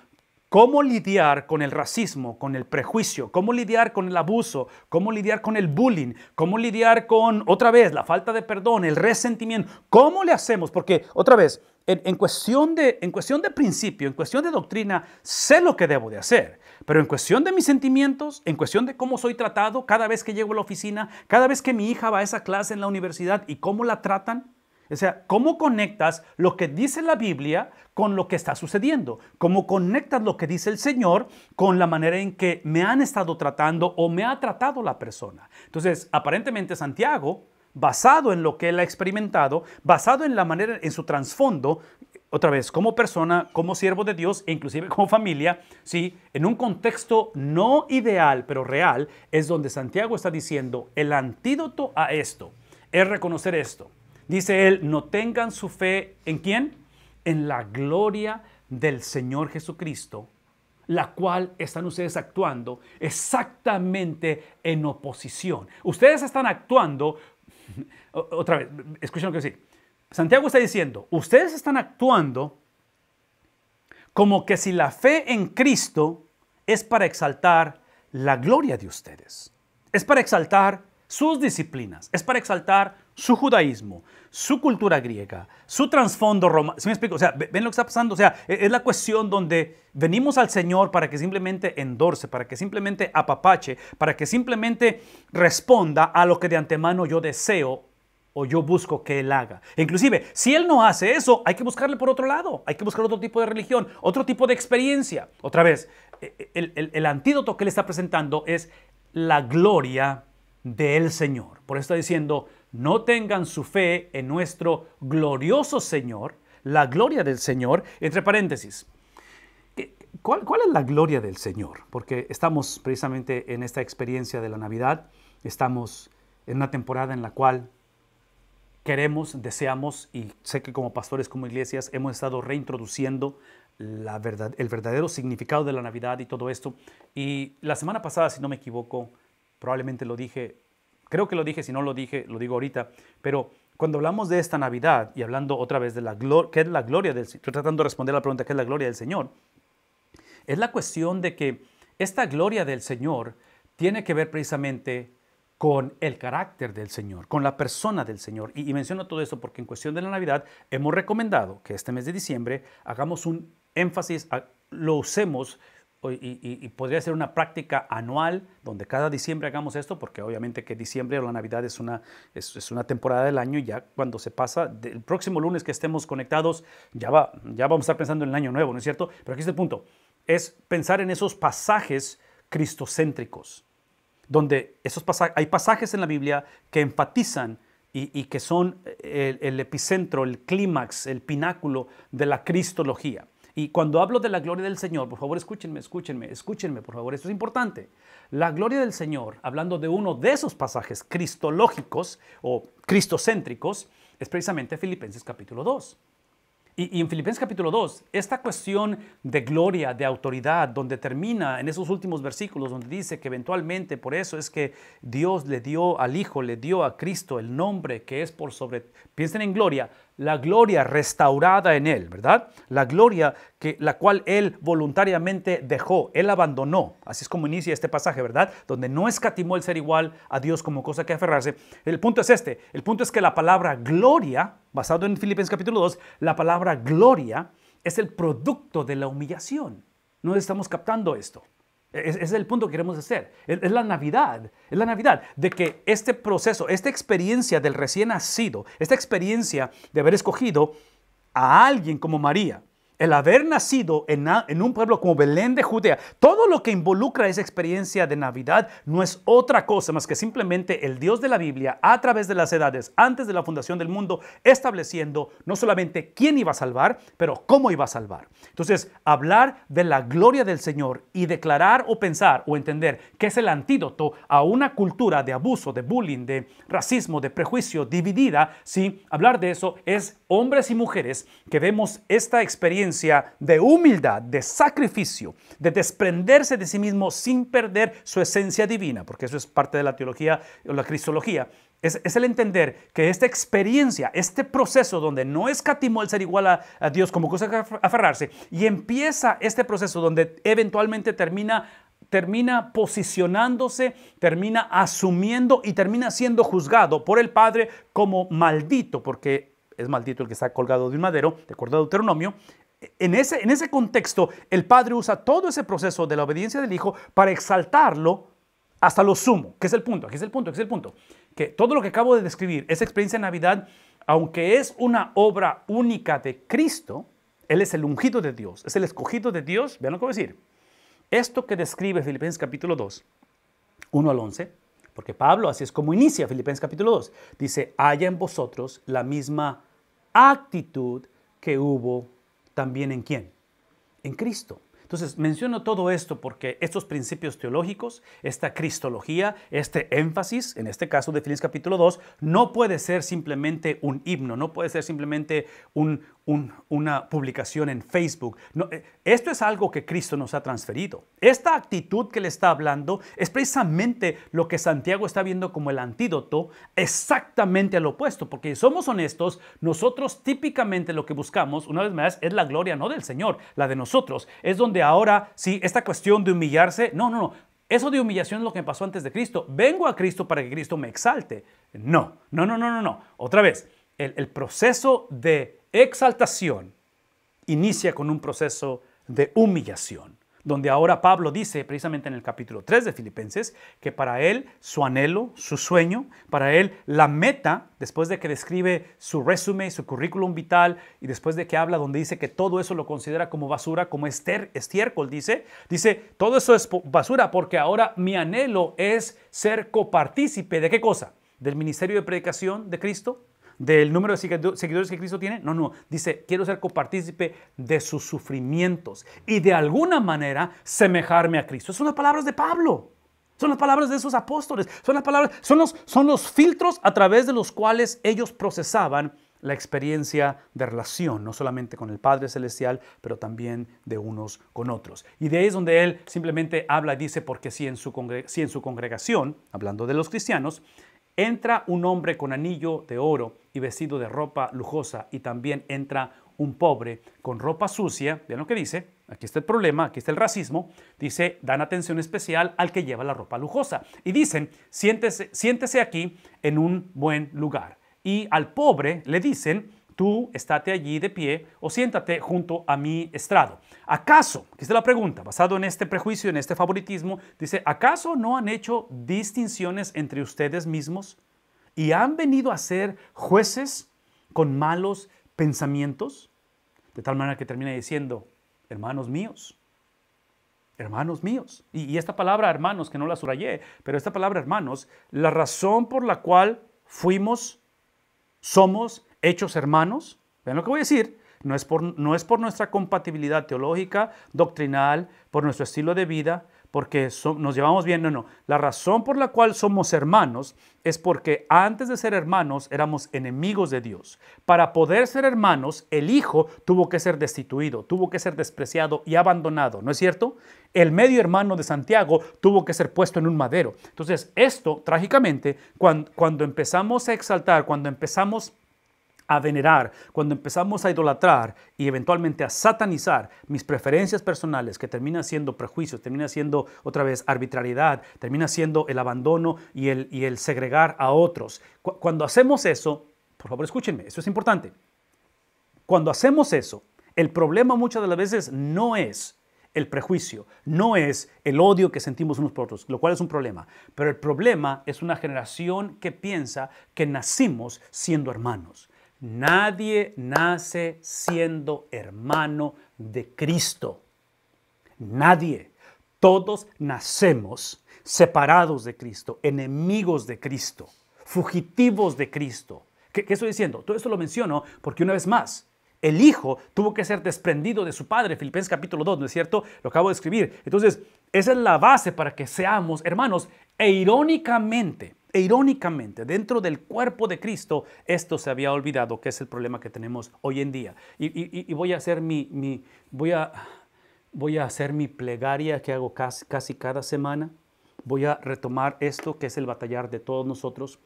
lidiar con el racismo, con el prejuicio, cómo lidiar con el abuso, cómo lidiar con el bullying, cómo lidiar con, otra vez, la falta de perdón, el resentimiento. ¿Cómo le hacemos? Porque, otra vez, en cuestión de principio, en cuestión de doctrina, sé lo que debo de hacer. Pero en cuestión de mis sentimientos, en cuestión de cómo soy tratado cada vez que llego a la oficina, cada vez que mi hija va a esa clase en la universidad y cómo la tratan, o sea, ¿cómo conectas lo que dice la Biblia con lo que está sucediendo? ¿Cómo conectas lo que dice el Señor con la manera en que me han estado tratando o me ha tratado la persona? Entonces, aparentemente Santiago, basado en lo que él ha experimentado, basado en la manera, en su trasfondo, otra vez, como persona, como siervo de Dios e inclusive como familia, ¿sí? En un contexto no ideal, pero real, es donde Santiago está diciendo, el antídoto a esto es reconocer esto. Dice él, no tengan su fe, ¿en quién? En la gloria del Señor Jesucristo, la cual están ustedes actuando exactamente en oposición. Ustedes están actuando, otra vez, escuchen lo que dice. Santiago está diciendo, ustedes están actuando como que si la fe en Cristo es para exaltar la gloria de ustedes. Es para exaltar sus disciplinas, es para exaltar su judaísmo, su cultura griega, su trasfondo romano. ¿Sí me explico? O sea, ven lo que está pasando. O sea, es la cuestión donde venimos al Señor para que simplemente endorse, para que simplemente apapache, para que simplemente responda a lo que de antemano yo deseo o yo busco que Él haga. Inclusive, si Él no hace eso, hay que buscarle por otro lado. Hay que buscar otro tipo de religión, otro tipo de experiencia. Otra vez, el antídoto que Él está presentando es la gloria del Señor. Por eso está diciendo, no tengan su fe en nuestro glorioso Señor, la gloria del Señor, entre paréntesis. ¿Cuál es la gloria del Señor? Porque estamos precisamente en esta experiencia de la Navidad, estamos en una temporada en la cual queremos, deseamos, y sé que como pastores, como iglesias, hemos estado reintroduciendo el verdadero significado de la Navidad y todo esto. Y la semana pasada, si no me equivoco, probablemente lo dije, creo que lo dije, si no lo dije, lo digo ahorita, pero cuando hablamos de esta Navidad y hablando otra vez de la gloria, ¿qué es la gloria del Señor? Estoy tratando de responder a la pregunta, ¿qué es la gloria del Señor? Es la cuestión de que esta gloria del Señor tiene que ver precisamente con el carácter del Señor, con la persona del Señor. Y menciono todo esto porque en cuestión de la Navidad hemos recomendado que este mes de diciembre hagamos un énfasis, lo usemos y podría ser una práctica anual donde cada diciembre hagamos esto, porque obviamente que diciembre o la Navidad es una temporada del año y ya cuando se pasa, el próximo lunes que estemos conectados ya vamos a estar pensando en el año nuevo, ¿no es cierto? Pero aquí es el punto, es pensar en esos pasajes cristocéntricos, donde hay pasajes en la Biblia que enfatizan y que son el epicentro, el clímax, el pináculo de la cristología. Y cuando hablo de la gloria del Señor, por favor escúchenme, por favor, esto es importante. La gloria del Señor, hablando de uno de esos pasajes cristológicos o cristocéntricos, es precisamente Filipenses capítulo 2. Y en Filipenses capítulo 2, esta cuestión de gloria, de autoridad, donde termina en esos últimos versículos, donde dice que eventualmente por eso es que Dios le dio al Hijo, le dio a Cristo el nombre que es por sobre, piensen en gloria, la gloria restaurada en Él, ¿verdad? La gloria la cual Él voluntariamente dejó, Él abandonó. Así es como inicia este pasaje, ¿verdad? Donde no escatimó el ser igual a Dios como cosa que aferrarse. El punto es este, el punto es que la palabra gloria, basado en Filipenses capítulo 2, la palabra gloria es el producto de la humillación. No estamos captando esto. Ese es el punto que queremos hacer. Es la Navidad de que este proceso, esta experiencia del recién nacido, esta experiencia de haber escogido a alguien como María, el haber nacido en un pueblo como Belén de Judea, todo lo que involucra esa experiencia de Navidad no es otra cosa más que simplemente el Dios de la Biblia a través de las edades, antes de la fundación del mundo, estableciendo no solamente quién iba a salvar, pero cómo iba a salvar. Entonces, hablar de la gloria del Señor y declarar o pensar o entender que es el antídoto a una cultura de abuso, de bullying, de racismo, de prejuicio dividida, ¿sí? Hablar de eso es hombres y mujeres que vemos esta experiencia de humildad, de sacrificio, de desprenderse de sí mismo sin perder su esencia divina, porque eso es parte de la teología o la cristología. Es el entender que esta experiencia, este proceso donde no escatimó el ser igual a Dios como cosa que aferrarse, y empieza este proceso donde eventualmente termina posicionándose, termina asumiendo y termina siendo juzgado por el Padre como maldito, porque es maldito el que está colgado de un madero, de acuerdo a Deuteronomio. En ese contexto, el Padre usa todo ese proceso de la obediencia del Hijo para exaltarlo hasta lo sumo. ¿Qué es el punto? Aquí es el punto. Que todo lo que acabo de describir, esa experiencia de Navidad, aunque es una obra única de Cristo, Él es el ungido de Dios, es el escogido de Dios. Vean lo que voy a decir. Esto que describe Filipenses capítulo 2, 1 al 11, porque Pablo así es como inicia Filipenses capítulo 2. Dice, haya en vosotros la misma actitud que hubo también en ¿quién? En Cristo. Entonces, menciono todo esto porque estos principios teológicos, esta cristología, este énfasis, en este caso de Filipenses capítulo 2, no puede ser simplemente un himno, no puede ser simplemente una publicación en Facebook. No, esto es algo que Cristo nos ha transferido. Esta actitud que le está hablando es precisamente lo que Santiago está viendo como el antídoto, exactamente al opuesto, porque si somos honestos, nosotros típicamente lo que buscamos, una vez más, es la gloria no del Señor, la de nosotros. Es donde ahora, sí, esta cuestión de humillarse, no. eso de humillación es lo que me pasó antes de Cristo. Vengo a Cristo para que Cristo me exalte. No. Otra vez, el proceso de exaltación inicia con un proceso de humillación, donde ahora Pablo dice precisamente en el capítulo 3 de Filipenses que para él su anhelo, su sueño, para él la meta, después de que describe su resumen, su currículum vital y después de que habla donde dice que todo eso lo considera como basura, como estiércol, dice todo eso es basura porque ahora mi anhelo es ser copartícipe ¿de qué cosa? ¿Del ministerio de predicación de Cristo? ¿Del número de seguidores que Cristo tiene? No. Dice, quiero ser copartícipe de sus sufrimientos y de alguna manera semejarme a Cristo. Son las palabras de Pablo. Son las palabras de esos apóstoles. Son los filtros a través de los cuales ellos procesaban la experiencia de relación, no solamente con el Padre Celestial, pero también de unos con otros. Y de ahí es donde él simplemente habla y dice, porque si en su congregación, hablando de los cristianos, entra un hombre con anillo de oro y vestido de ropa lujosa y también entra un pobre con ropa sucia. Vean lo que dice, aquí está el problema, aquí está el racismo. Dice, dan atención especial al que lleva la ropa lujosa. Y dicen, siéntese aquí en un buen lugar. Y al pobre le dicen, tú estate allí de pie o siéntate junto a mi estrado. ¿Acaso, aquí está la pregunta, basado en este prejuicio, en este favoritismo, dice, ¿acaso no han hecho distinciones entre ustedes mismos y han venido a ser jueces con malos pensamientos? De tal manera que termina diciendo, hermanos míos. Y esta palabra hermanos, que no la subrayé, pero esta palabra hermanos, la razón por la cual somos hechos hermanos, vean lo que voy a decir, no es por nuestra compatibilidad teológica, doctrinal, por nuestro estilo de vida, porque nos llevamos bien, no. La razón por la cual somos hermanos es porque antes de ser hermanos éramos enemigos de Dios. Para poder ser hermanos, el Hijo tuvo que ser destituido, tuvo que ser despreciado y abandonado, ¿no es cierto? El medio hermano de Santiago tuvo que ser puesto en un madero. Entonces, esto, trágicamente, cuando empezamos a exaltar, cuando empezamos a venerar, cuando empezamos a idolatrar y eventualmente a satanizar mis preferencias personales, que termina siendo prejuicios, termina siendo otra vez arbitrariedad, termina siendo el abandono y el segregar a otros. Cuando hacemos eso, por favor escúchenme, eso es importante. Cuando hacemos eso, el problema muchas de las veces no es el prejuicio, no es el odio que sentimos unos por otros, lo cual es un problema. Pero el problema es una generación que piensa que nacimos siendo hermanos. Nadie nace siendo hermano de Cristo. Nadie. Todos nacemos separados de Cristo, enemigos de Cristo, fugitivos de Cristo. ¿Qué estoy diciendo? Todo esto lo menciono porque una vez más, el Hijo tuvo que ser desprendido de su Padre, Filipenses capítulo 2, ¿no es cierto? Lo acabo de escribir. Entonces, esa es la base para que seamos hermanos. E irónicamente, dentro del cuerpo de Cristo, esto se había olvidado, que es el problema que tenemos hoy en día. Y voy a hacer voy a hacer mi plegaria que hago casi cada semana. Voy a retomar esto que es el batallar de todos nosotros.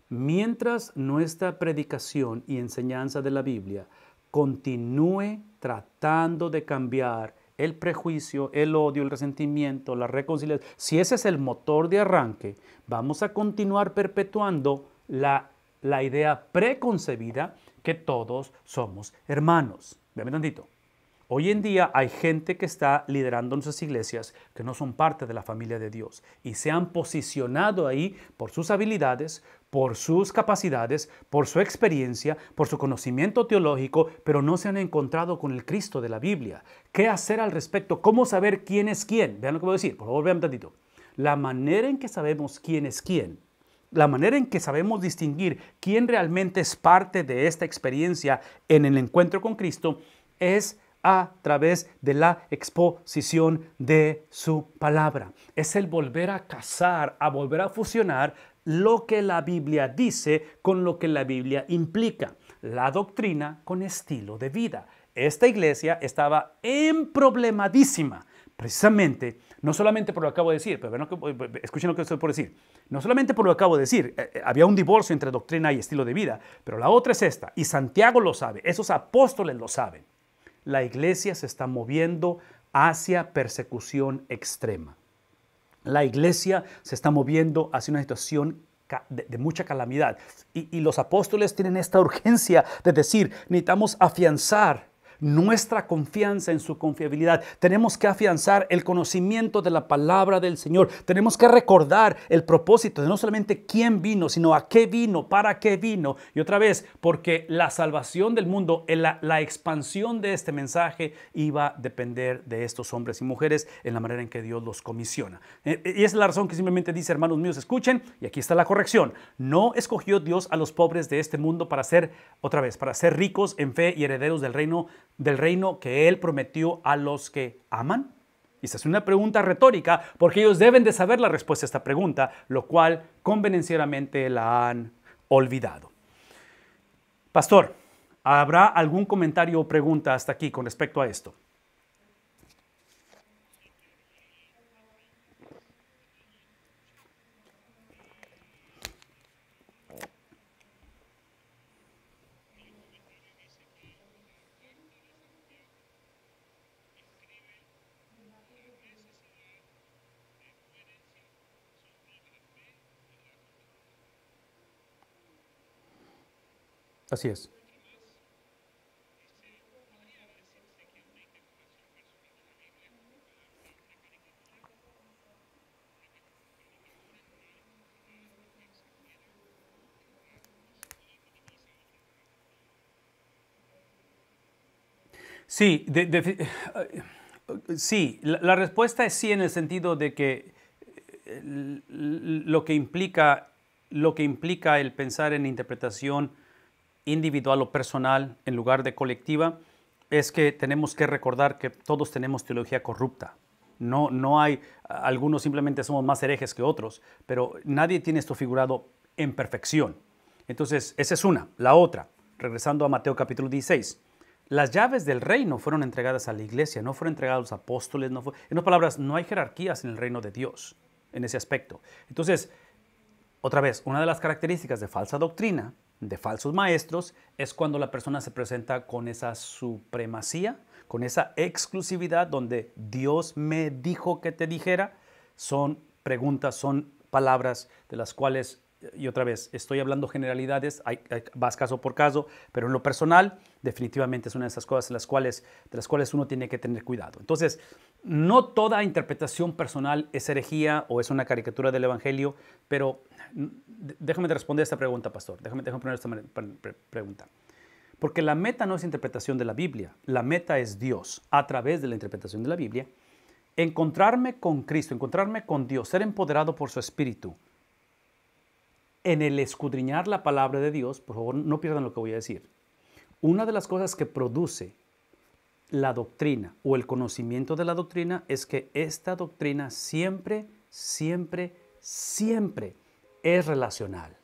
Mientras nuestra predicación y enseñanza de la Biblia continúe tratando de cambiar el prejuicio, el odio, el resentimiento, la reconciliación, si ese es el motor de arranque, vamos a continuar perpetuando la idea preconcebida que todos somos hermanos. Véanme tantito. Hoy en día hay gente que está liderando nuestras iglesias que no son parte de la familia de Dios y se han posicionado ahí por sus habilidades, por sus capacidades, por su experiencia, por su conocimiento teológico, pero no se han encontrado con el Cristo de la Biblia. ¿Qué hacer al respecto? ¿Cómo saber quién es quién? Vean lo que voy a decir, por favor, vean tantito. La manera en que sabemos quién es quién, la manera en que sabemos distinguir quién realmente es parte de esta experiencia en el encuentro con Cristo es a través de la exposición de su palabra. Es el volver a casar, a volver a fusionar lo que la Biblia dice con lo que la Biblia implica. La doctrina con estilo de vida. Esta iglesia estaba emproblemadísima, precisamente, no solamente por lo que acabo de decir, pero escuchen lo que estoy por decir. No solamente por lo que acabo de decir, había un divorcio entre doctrina y estilo de vida, pero la otra es esta, y Santiago lo sabe, esos apóstoles lo saben. La iglesia se está moviendo hacia persecución extrema. La iglesia se está moviendo hacia una situación de mucha calamidad. Y los apóstoles tienen esta urgencia de decir, necesitamos afianzar nuestra confianza en su confiabilidad. Tenemos que afianzar el conocimiento de la palabra del Señor. Tenemos que recordar el propósito de no solamente quién vino, sino a qué vino, para qué vino. Y otra vez, porque la salvación del mundo, la expansión de este mensaje iba a depender de estos hombres y mujeres en la manera en que Dios los comisiona. Y esa es la razón que simplemente dice, hermanos míos, escuchen, y aquí está la corrección. No escogió Dios a los pobres de este mundo para ser, otra vez, para ser ricos en fe y herederos del reino que Él prometió a los que aman? Y esta es una pregunta retórica porque ellos deben de saber la respuesta a esta pregunta, lo cual convenencieramente la han olvidado. Pastor, ¿habrá algún comentario o pregunta hasta aquí con respecto a esto? Así es. Sí, sí, la respuesta es sí en el sentido de que lo que implica el pensar en interpretación individual o personal en lugar de colectiva es que tenemos que recordar que todos tenemos teología corrupta. No hay, algunos simplemente somos más herejes que otros, pero nadie tiene esto figurado en perfección. Entonces, esa es una. La otra, regresando a Mateo capítulo 16. Las llaves del reino fueron entregadas a la iglesia, no fueron entregadas a los apóstoles. En otras palabras, no hay jerarquías en el reino de Dios en ese aspecto. Entonces, otra vez, una de las características de falsa doctrina, de falsos maestros, es cuando la persona se presenta con esa supremacía, con esa exclusividad donde Dios me dijo que te dijera. Son preguntas, son palabras de las cuales, y otra vez, estoy hablando generalidades, vas caso por caso, pero en lo personal definitivamente es una de esas cosas de las cuales uno tiene que tener cuidado. Entonces, no toda interpretación personal es herejía o es una caricatura del Evangelio, pero déjame responder esta pregunta, pastor. Déjame poner esta pregunta. Porque la meta no es interpretación de la Biblia, la meta es Dios a través de la interpretación de la Biblia. Encontrarme con Cristo, encontrarme con Dios, ser empoderado por su Espíritu, en el escudriñar la palabra de Dios, por favor, no pierdan lo que voy a decir. Una de las cosas que produce la doctrina o el conocimiento de la doctrina es que esta doctrina siempre es relacional.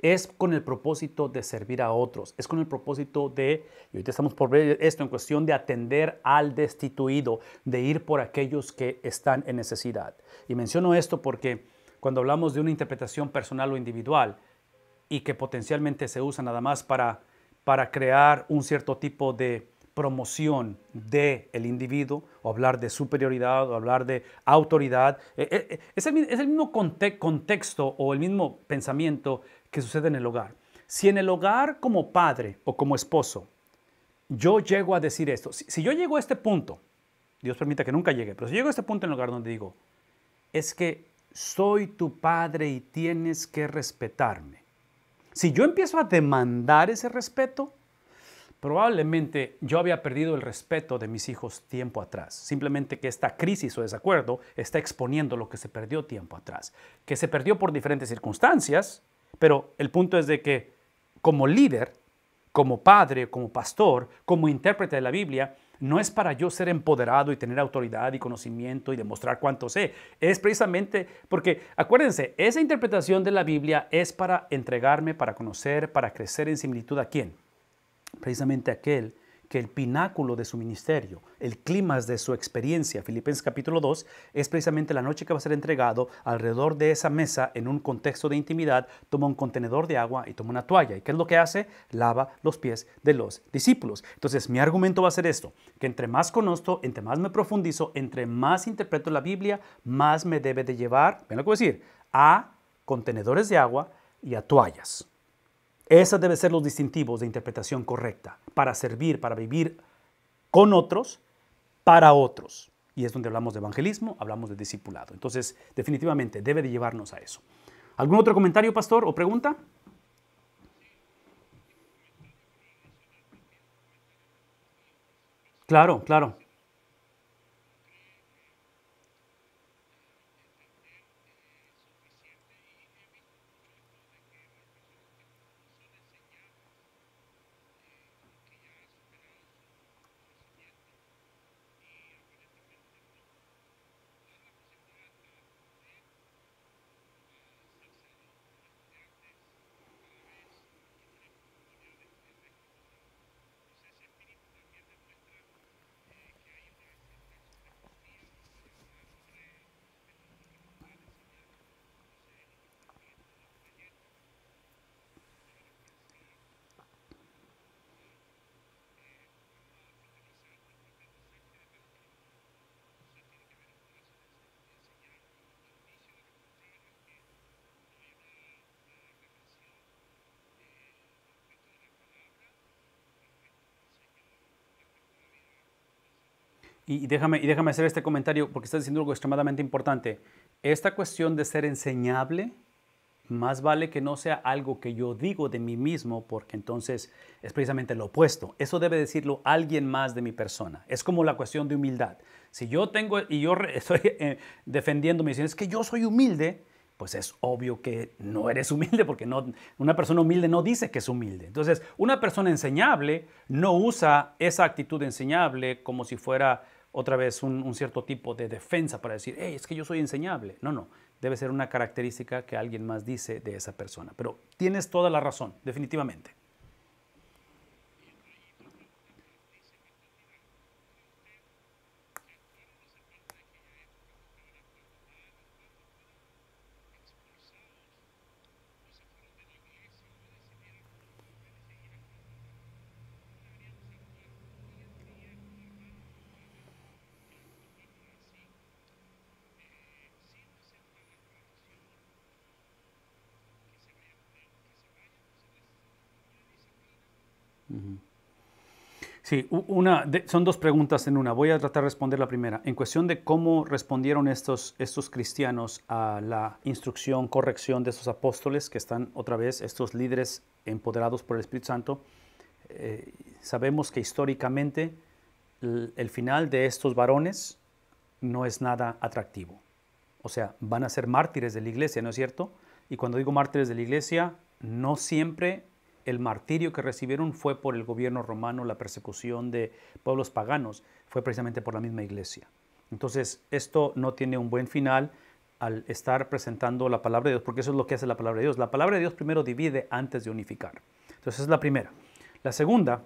Es con el propósito de servir a otros. Es con el propósito de, y ahorita estamos por ver esto en cuestión de atender al destituido, de ir por aquellos que están en necesidad. Y menciono esto porque cuando hablamos de una interpretación personal o individual y que potencialmente se usa nada más para crear un cierto tipo de promoción del individuo, o hablar de superioridad, o hablar de autoridad, es el mismo contexto o el mismo pensamiento que sucede en el hogar. Si en el hogar como padre o como esposo yo llego a decir esto, si yo llego a este punto, Dios permita que nunca llegue, pero si llego a este punto en el hogar donde digo, es que soy tu padre y tienes que respetarme. Si yo empiezo a demandar ese respeto, probablemente yo había perdido el respeto de mis hijos tiempo atrás. Simplemente que esta crisis o desacuerdo está exponiendo lo que se perdió tiempo atrás. Que se perdió por diferentes circunstancias, pero el punto es de que como líder, como padre, como pastor, como intérprete de la Biblia, no es para yo ser empoderado y tener autoridad y conocimiento y demostrar cuánto sé. Es precisamente porque, acuérdense, esa interpretación de la Biblia es para entregarme, para conocer, para crecer en similitud a ¿quién? Precisamente aquel que el pináculo de su ministerio, el clímax de su experiencia, Filipenses capítulo 2, es precisamente la noche que va a ser entregado. Alrededor de esa mesa, en un contexto de intimidad, toma un contenedor de agua y toma una toalla. ¿Y qué es lo que hace? Lava los pies de los discípulos. Entonces, mi argumento va a ser esto, que entre más conozco, entre más me profundizo, entre más interpreto la Biblia, más me debe de llevar, ven lo que voy a decir, a contenedores de agua y a toallas. Esos deben ser los distintivos de interpretación correcta para servir, para vivir con otros, para otros. Y es donde hablamos de evangelismo, hablamos de discipulado. Entonces, definitivamente debe de llevarnos a eso. ¿Algún otro comentario, pastor, o pregunta? Claro, claro. Y déjame hacer este comentario porque estás diciendo algo extremadamente importante. Esta cuestión de ser enseñable, más vale que no sea algo que yo digo de mí mismo, porque entonces es precisamente lo opuesto. Eso debe decirlo alguien más de mi persona. Es como la cuestión de humildad. Si yo tengo y yo estoy defendiéndome diciendo es que yo soy humilde, pues es obvio que no eres humilde, porque no, una persona humilde no dice que es humilde. Entonces, una persona enseñable no usa esa actitud enseñable como si fuera otra vez un cierto tipo de defensa para decir, hey, es que yo soy enseñable. No, no, debe ser una característica que alguien más dice de esa persona. Pero tienes toda la razón, definitivamente. Sí, son dos preguntas en una. Voy a tratar de responder la primera. En cuestión de cómo respondieron estos cristianos a la instrucción, corrección de estos apóstoles, que están otra vez, estos líderes empoderados por el Espíritu Santo, sabemos que históricamente el final de estos varones no es nada atractivo. O sea, van a ser mártires de la iglesia, ¿no es cierto? Y cuando digo mártires de la iglesia, no siempre el martirio que recibieron fue por el gobierno romano, la persecución de pueblos paganos, fue precisamente por la misma iglesia. Entonces, esto no tiene un buen final al estar presentando la palabra de Dios, porque eso es lo que hace la palabra de Dios. La palabra de Dios primero divide antes de unificar. Entonces, esa es la primera. La segunda,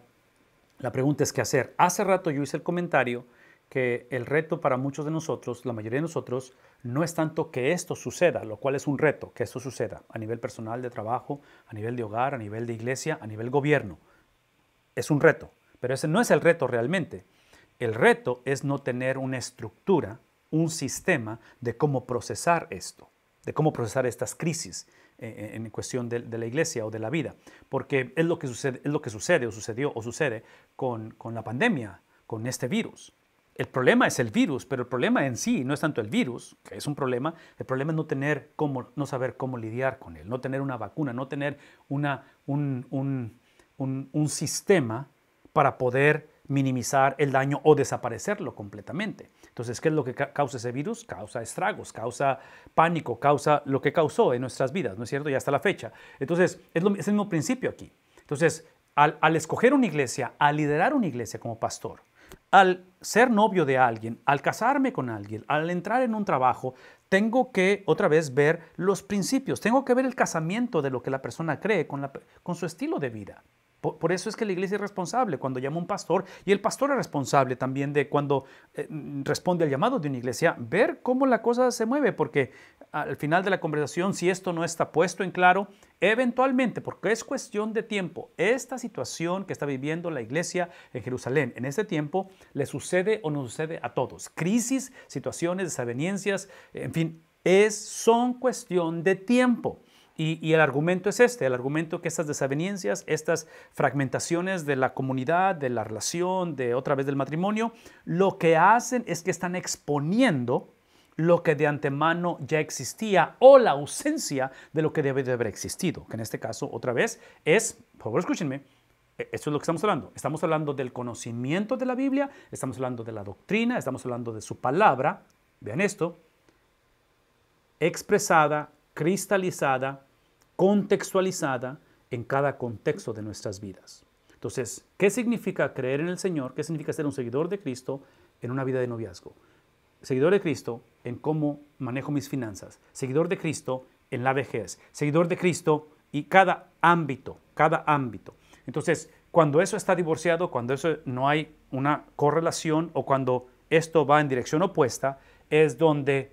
la pregunta es qué hacer. Hace rato yo hice el comentario que el reto para muchos de nosotros, la mayoría de nosotros, no es tanto que esto suceda, lo cual es un reto, que esto suceda a nivel personal de trabajo, a nivel de hogar, a nivel de iglesia, a nivel gobierno. Es un reto, pero ese no es el reto realmente. El reto es no tener una estructura, un sistema de cómo procesar esto, de cómo procesar estas crisis en cuestión de la iglesia o de la vida, porque es lo que sucede o sucedió o sucede con la pandemia, con este virus. El problema es el virus, pero el problema en sí no es tanto el virus, que es un problema, el problema es no saber cómo lidiar con él, no tener una vacuna, no tener un sistema para poder minimizar el daño o desaparecerlo completamente. Entonces, ¿qué es lo que causa ese virus? Causa estragos, causa pánico, causa lo que causó en nuestras vidas, ¿no es cierto? Y hasta la fecha. Entonces, es el mismo principio aquí. Entonces, al escoger una iglesia, al liderar una iglesia como pastor, al ser novio de alguien, al casarme con alguien, al entrar en un trabajo, tengo que otra vez ver los principios, tengo que ver el casamiento de lo que la persona cree con su estilo de vida. Por eso es que la iglesia es responsable cuando llama a un pastor, y el pastor es responsable también de cuando responde al llamado de una iglesia, ver cómo la cosa se mueve, porque al final de la conversación, si esto no está puesto en claro, eventualmente, porque es cuestión de tiempo, esta situación que está viviendo la iglesia en Jerusalén en este tiempo, le sucede o no sucede a todos. Crisis, situaciones, desavenencias, en fin, son cuestión de tiempo. Y el argumento es el argumento que estas desavenencias, estas fragmentaciones de la comunidad, de la relación, de otra vez del matrimonio, lo que hacen es que están exponiendo lo que de antemano ya existía o la ausencia de lo que debe de haber existido, que en este caso, otra vez, por favor escúchenme, esto es lo que estamos hablando. Estamos hablando del conocimiento de la Biblia, estamos hablando de la doctrina, estamos hablando de su palabra, vean esto, expresada, cristalizada, contextualizada en cada contexto de nuestras vidas. Entonces, ¿qué significa creer en el Señor? ¿Qué significa ser un seguidor de Cristo en una vida de noviazgo? Seguidor de Cristo en cómo manejo mis finanzas. Seguidor de Cristo en la vejez. Seguidor de Cristo y cada ámbito, cada ámbito. Entonces, cuando eso está divorciado, cuando eso no hay una correlación o cuando esto va en dirección opuesta, es donde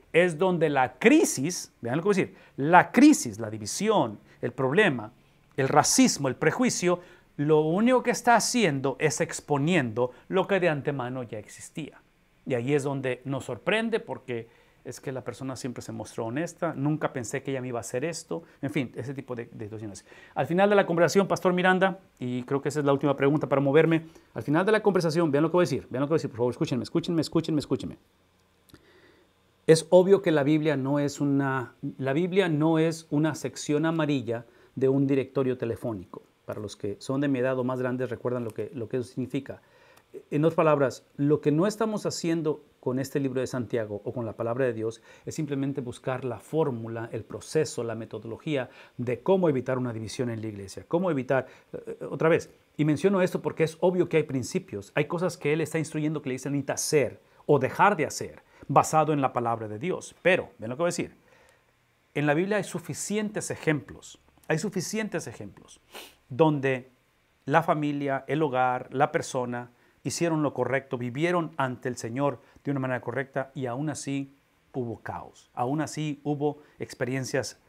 la crisis, vean lo que voy a decir, la crisis, la división, el problema, el racismo, el prejuicio, lo único que está haciendo es exponiendo lo que de antemano ya existía. Y ahí es donde nos sorprende porque es que la persona siempre se mostró honesta, nunca pensé que ella me iba a hacer esto, en fin, ese tipo de situaciones. Al final de la conversación, Pastor Miranda, y creo que esa es la última pregunta para moverme, al final de la conversación, vean lo que voy a decir, por favor, escúchenme. Es obvio que la Biblia no es una sección amarilla de un directorio telefónico. Para los que son de mi edad o más grandes recuerdan lo que eso significa. En otras palabras, lo que no estamos haciendo con este libro de Santiago o con la palabra de Dios es simplemente buscar la fórmula, el proceso, la metodología de cómo evitar una división en la iglesia, cómo evitar, otra vez, y menciono esto porque es obvio que hay principios, hay cosas que Él está instruyendo que la iglesia necesita hacer o dejar de hacer, basado en la palabra de Dios. Pero, ven lo que voy a decir, en la Biblia hay suficientes ejemplos donde la familia, el hogar, la persona hicieron lo correcto, vivieron ante el Señor de una manera correcta y aún así hubo caos, aún así hubo experiencias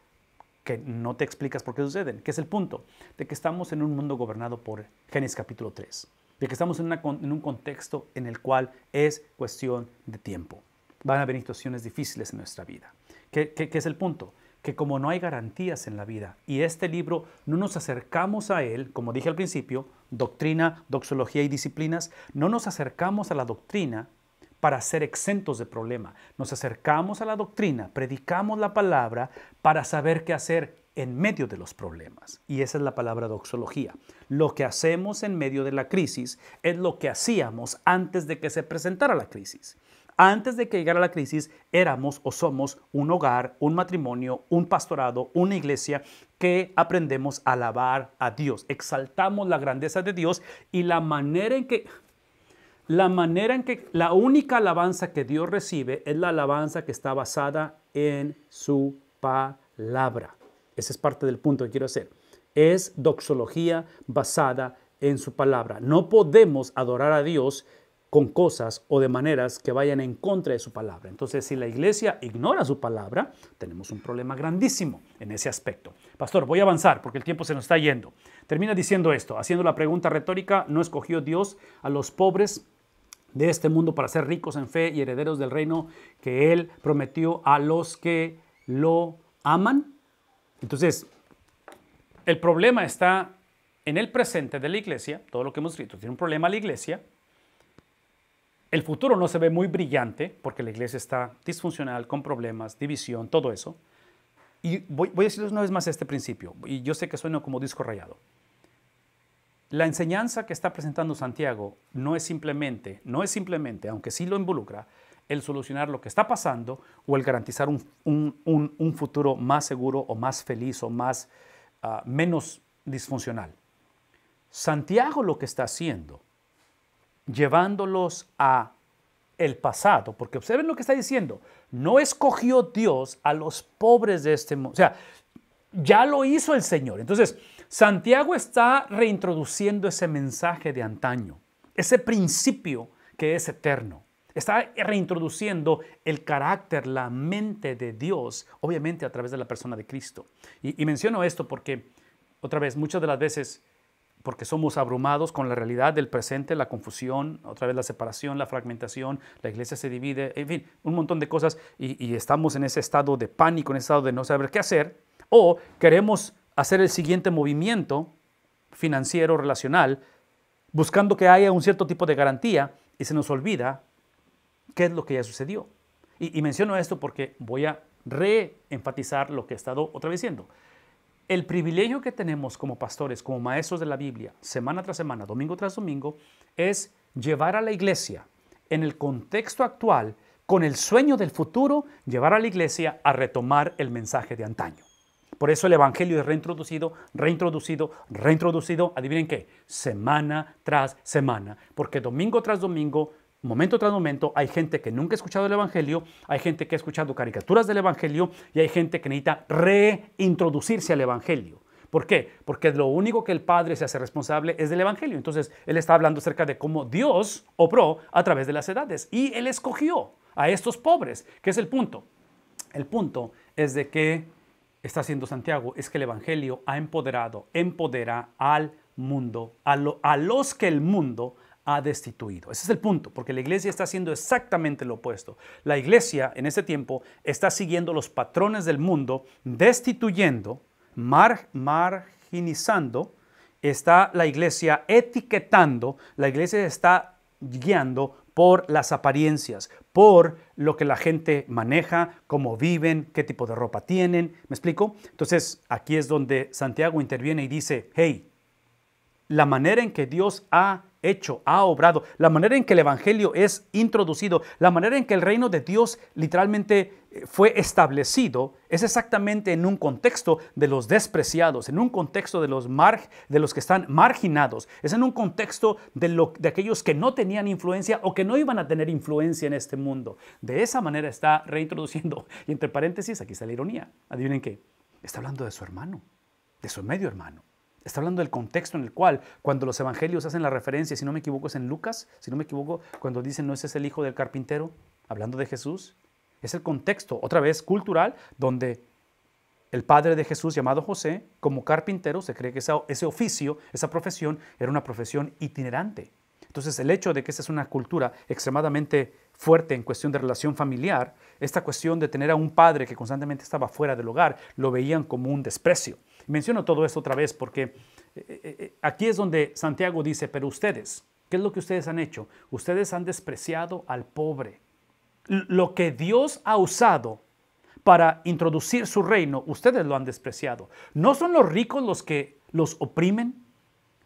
que no te explicas por qué suceden, que es el punto de que estamos en un mundo gobernado por Génesis capítulo 3, de que estamos en un contexto en el cual es cuestión de tiempo. Van a haber situaciones difíciles en nuestra vida. ¿Qué es el punto? Que como no hay garantías en la vida y este libro no nos acercamos a él, como dije al principio, doctrina, doxología y disciplinas, no nos acercamos a la doctrina para ser exentos de problema. Nos acercamos a la doctrina, predicamos la palabra para saber qué hacer en medio de los problemas. Y esa es la palabra doxología. Lo que hacemos en medio de la crisis es lo que hacíamos antes de que se presentara la crisis. Antes de que llegara la crisis, éramos o somos un hogar, un matrimonio, un pastorado, una iglesia que aprendemos a alabar a Dios. Exaltamos la grandeza de Dios y la única alabanza que Dios recibe es la alabanza que está basada en su palabra. Ese es parte del punto que quiero hacer. Es doxología basada en su palabra. No podemos adorar a Dios con cosas o de maneras que vayan en contra de su palabra. Entonces, si la iglesia ignora su palabra, tenemos un problema grandísimo en ese aspecto. Pastor, voy a avanzar porque el tiempo se nos está yendo. Termina diciendo esto, haciendo la pregunta retórica, ¿no escogió Dios a los pobres de este mundo para ser ricos en fe y herederos del reino que Él prometió a los que lo aman? Entonces, el problema está en el presente de la iglesia, todo lo que hemos escrito tiene un problema la iglesia. El futuro no se ve muy brillante porque la iglesia está disfuncional, con problemas, división, todo eso. Y voy a decirles una vez más este principio, y yo sé que suena como disco rayado. La enseñanza que está presentando Santiago no es simplemente, aunque sí lo involucra, el solucionar lo que está pasando o el garantizar un futuro más seguro o más feliz o menos disfuncional. Santiago lo que está haciendo, llevándolos a el pasado, porque observen lo que está diciendo, no escogió Dios a los pobres de este mundo, o sea, ya lo hizo el Señor. Entonces, Santiago está reintroduciendo ese mensaje de antaño, ese principio que es eterno. Está reintroduciendo el carácter, la mente de Dios, obviamente a través de la persona de Cristo. Y menciono esto porque, otra vez, muchas de las veces, porque somos abrumados con la realidad del presente, la confusión, otra vez la separación, la fragmentación, la iglesia se divide, en fin, un montón de cosas y estamos en ese estado de pánico, en ese estado de no saber qué hacer, o queremos hacer el siguiente movimiento financiero, relacional, buscando que haya un cierto tipo de garantía y se nos olvida qué es lo que ya sucedió. Y menciono esto porque voy a reenfatizar lo que he estado otra vez diciendo. El privilegio que tenemos como pastores, como maestros de la Biblia, semana tras semana, domingo tras domingo, es llevar a la iglesia en el contexto actual, con el sueño del futuro, llevar a la iglesia a retomar el mensaje de antaño. Por eso el evangelio es reintroducido, reintroducido, reintroducido, adivinen qué, semana tras semana, porque domingo tras domingo, momento tras momento, hay gente que nunca ha escuchado el evangelio, hay gente que ha escuchado caricaturas del evangelio y hay gente que necesita reintroducirse al evangelio. ¿Por qué? Porque lo único que el Padre se hace responsable es del evangelio. Entonces, Él está hablando acerca de cómo Dios obró a través de las edades y Él escogió a estos pobres, que es el punto. El punto es de que está haciendo Santiago, es que el evangelio empodera al mundo, a los que el mundo ha destituido. Ese es el punto, porque la iglesia está haciendo exactamente lo opuesto. La iglesia en ese tiempo está siguiendo los patrones del mundo, destituyendo, marginizando, está la iglesia etiquetando, la iglesia está guiando por las apariencias, por lo que la gente maneja, cómo viven, qué tipo de ropa tienen. ¿Me explico? Entonces, aquí es donde Santiago interviene y dice, hey, la manera en que Dios ha obrado, la manera en que el evangelio es introducido, la manera en que el reino de Dios literalmente fue establecido, es exactamente en un contexto de los despreciados, en un contexto de los que están marginados, es en un contexto de aquellos que no tenían influencia o que no iban a tener influencia en este mundo. De esa manera está reintroduciendo, y entre paréntesis, aquí está la ironía, adivinen qué, está hablando de su hermano, de su medio hermano. Está hablando del contexto en el cual, cuando los evangelios hacen la referencia, si no me equivoco es en Lucas, si no me equivoco, cuando dicen no ese es el hijo del carpintero, hablando de Jesús, es el contexto, otra vez cultural, donde el padre de Jesús, llamado José, como carpintero, se cree que ese oficio, esa profesión, era una profesión itinerante. Entonces, el hecho de que esa es una cultura extremadamente fuerte en cuestión de relación familiar, esta cuestión de tener a un padre que constantemente estaba fuera del hogar, lo veían como un desprecio. Menciono todo esto otra vez porque aquí es donde Santiago dice, pero ustedes, ¿qué es lo que ustedes han hecho? Ustedes han despreciado al pobre. Lo que Dios ha usado para introducir su reino, ustedes lo han despreciado. ¿No son los ricos los que los oprimen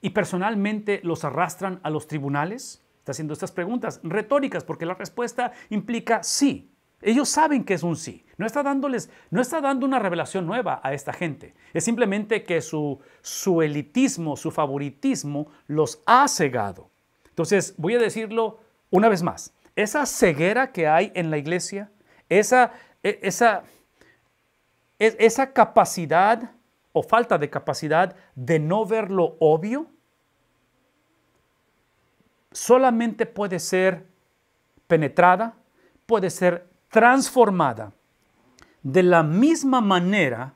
y personalmente los arrastran a los tribunales? Está haciendo estas preguntas retóricas porque la respuesta implica sí. Ellos saben que es un sí. No está dando una revelación nueva a esta gente. Es simplemente que su elitismo, su favoritismo los ha cegado. Entonces, voy a decirlo una vez más. Esa ceguera que hay en la iglesia, esa capacidad o falta de capacidad de no ver lo obvio, solamente puede ser penetrada, puede ser transformada de la misma manera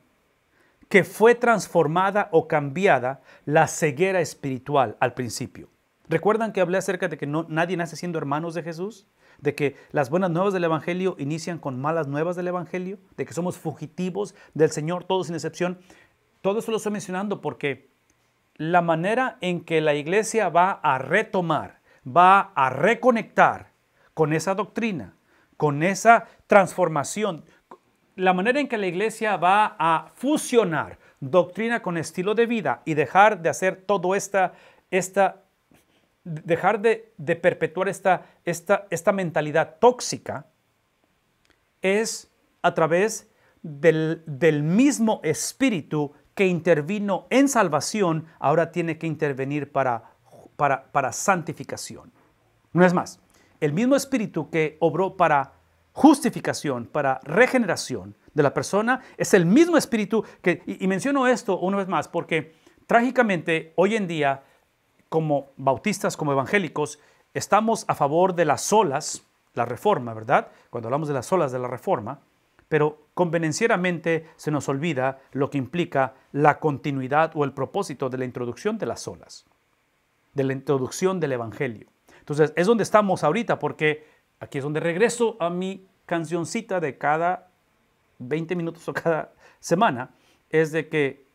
que fue transformada o cambiada la ceguera espiritual al principio. ¿Recuerdan que hablé acerca de que nadie nace siendo hermanos de Jesús? De que las buenas nuevas del Evangelio inician con malas nuevas del Evangelio, de que somos fugitivos del Señor, todos sin excepción. Todo eso lo estoy mencionando porque la manera en que la iglesia va a retomar, va a reconectar con esa doctrina, con esa transformación, la manera en que la iglesia va a fusionar doctrina con estilo de vida y dejar de hacer todo dejar de perpetuar esta mentalidad tóxica, es a través del mismo espíritu que intervino en salvación, ahora tiene que intervenir para santificación. Una vez más, el mismo espíritu que obró para justificación, para regeneración de la persona, es el mismo espíritu que, y menciono esto una vez más, porque trágicamente, hoy en día, como bautistas, como evangélicos, estamos a favor de las solas, la reforma, ¿verdad? Cuando hablamos de las solas de la reforma, pero convenencieramente se nos olvida lo que implica la continuidad o el propósito de la introducción de las solas, de la introducción del evangelio. Entonces, es donde estamos ahorita, porque aquí es donde regreso a mi cancioncita de cada 20 minutos o cada semana, es de que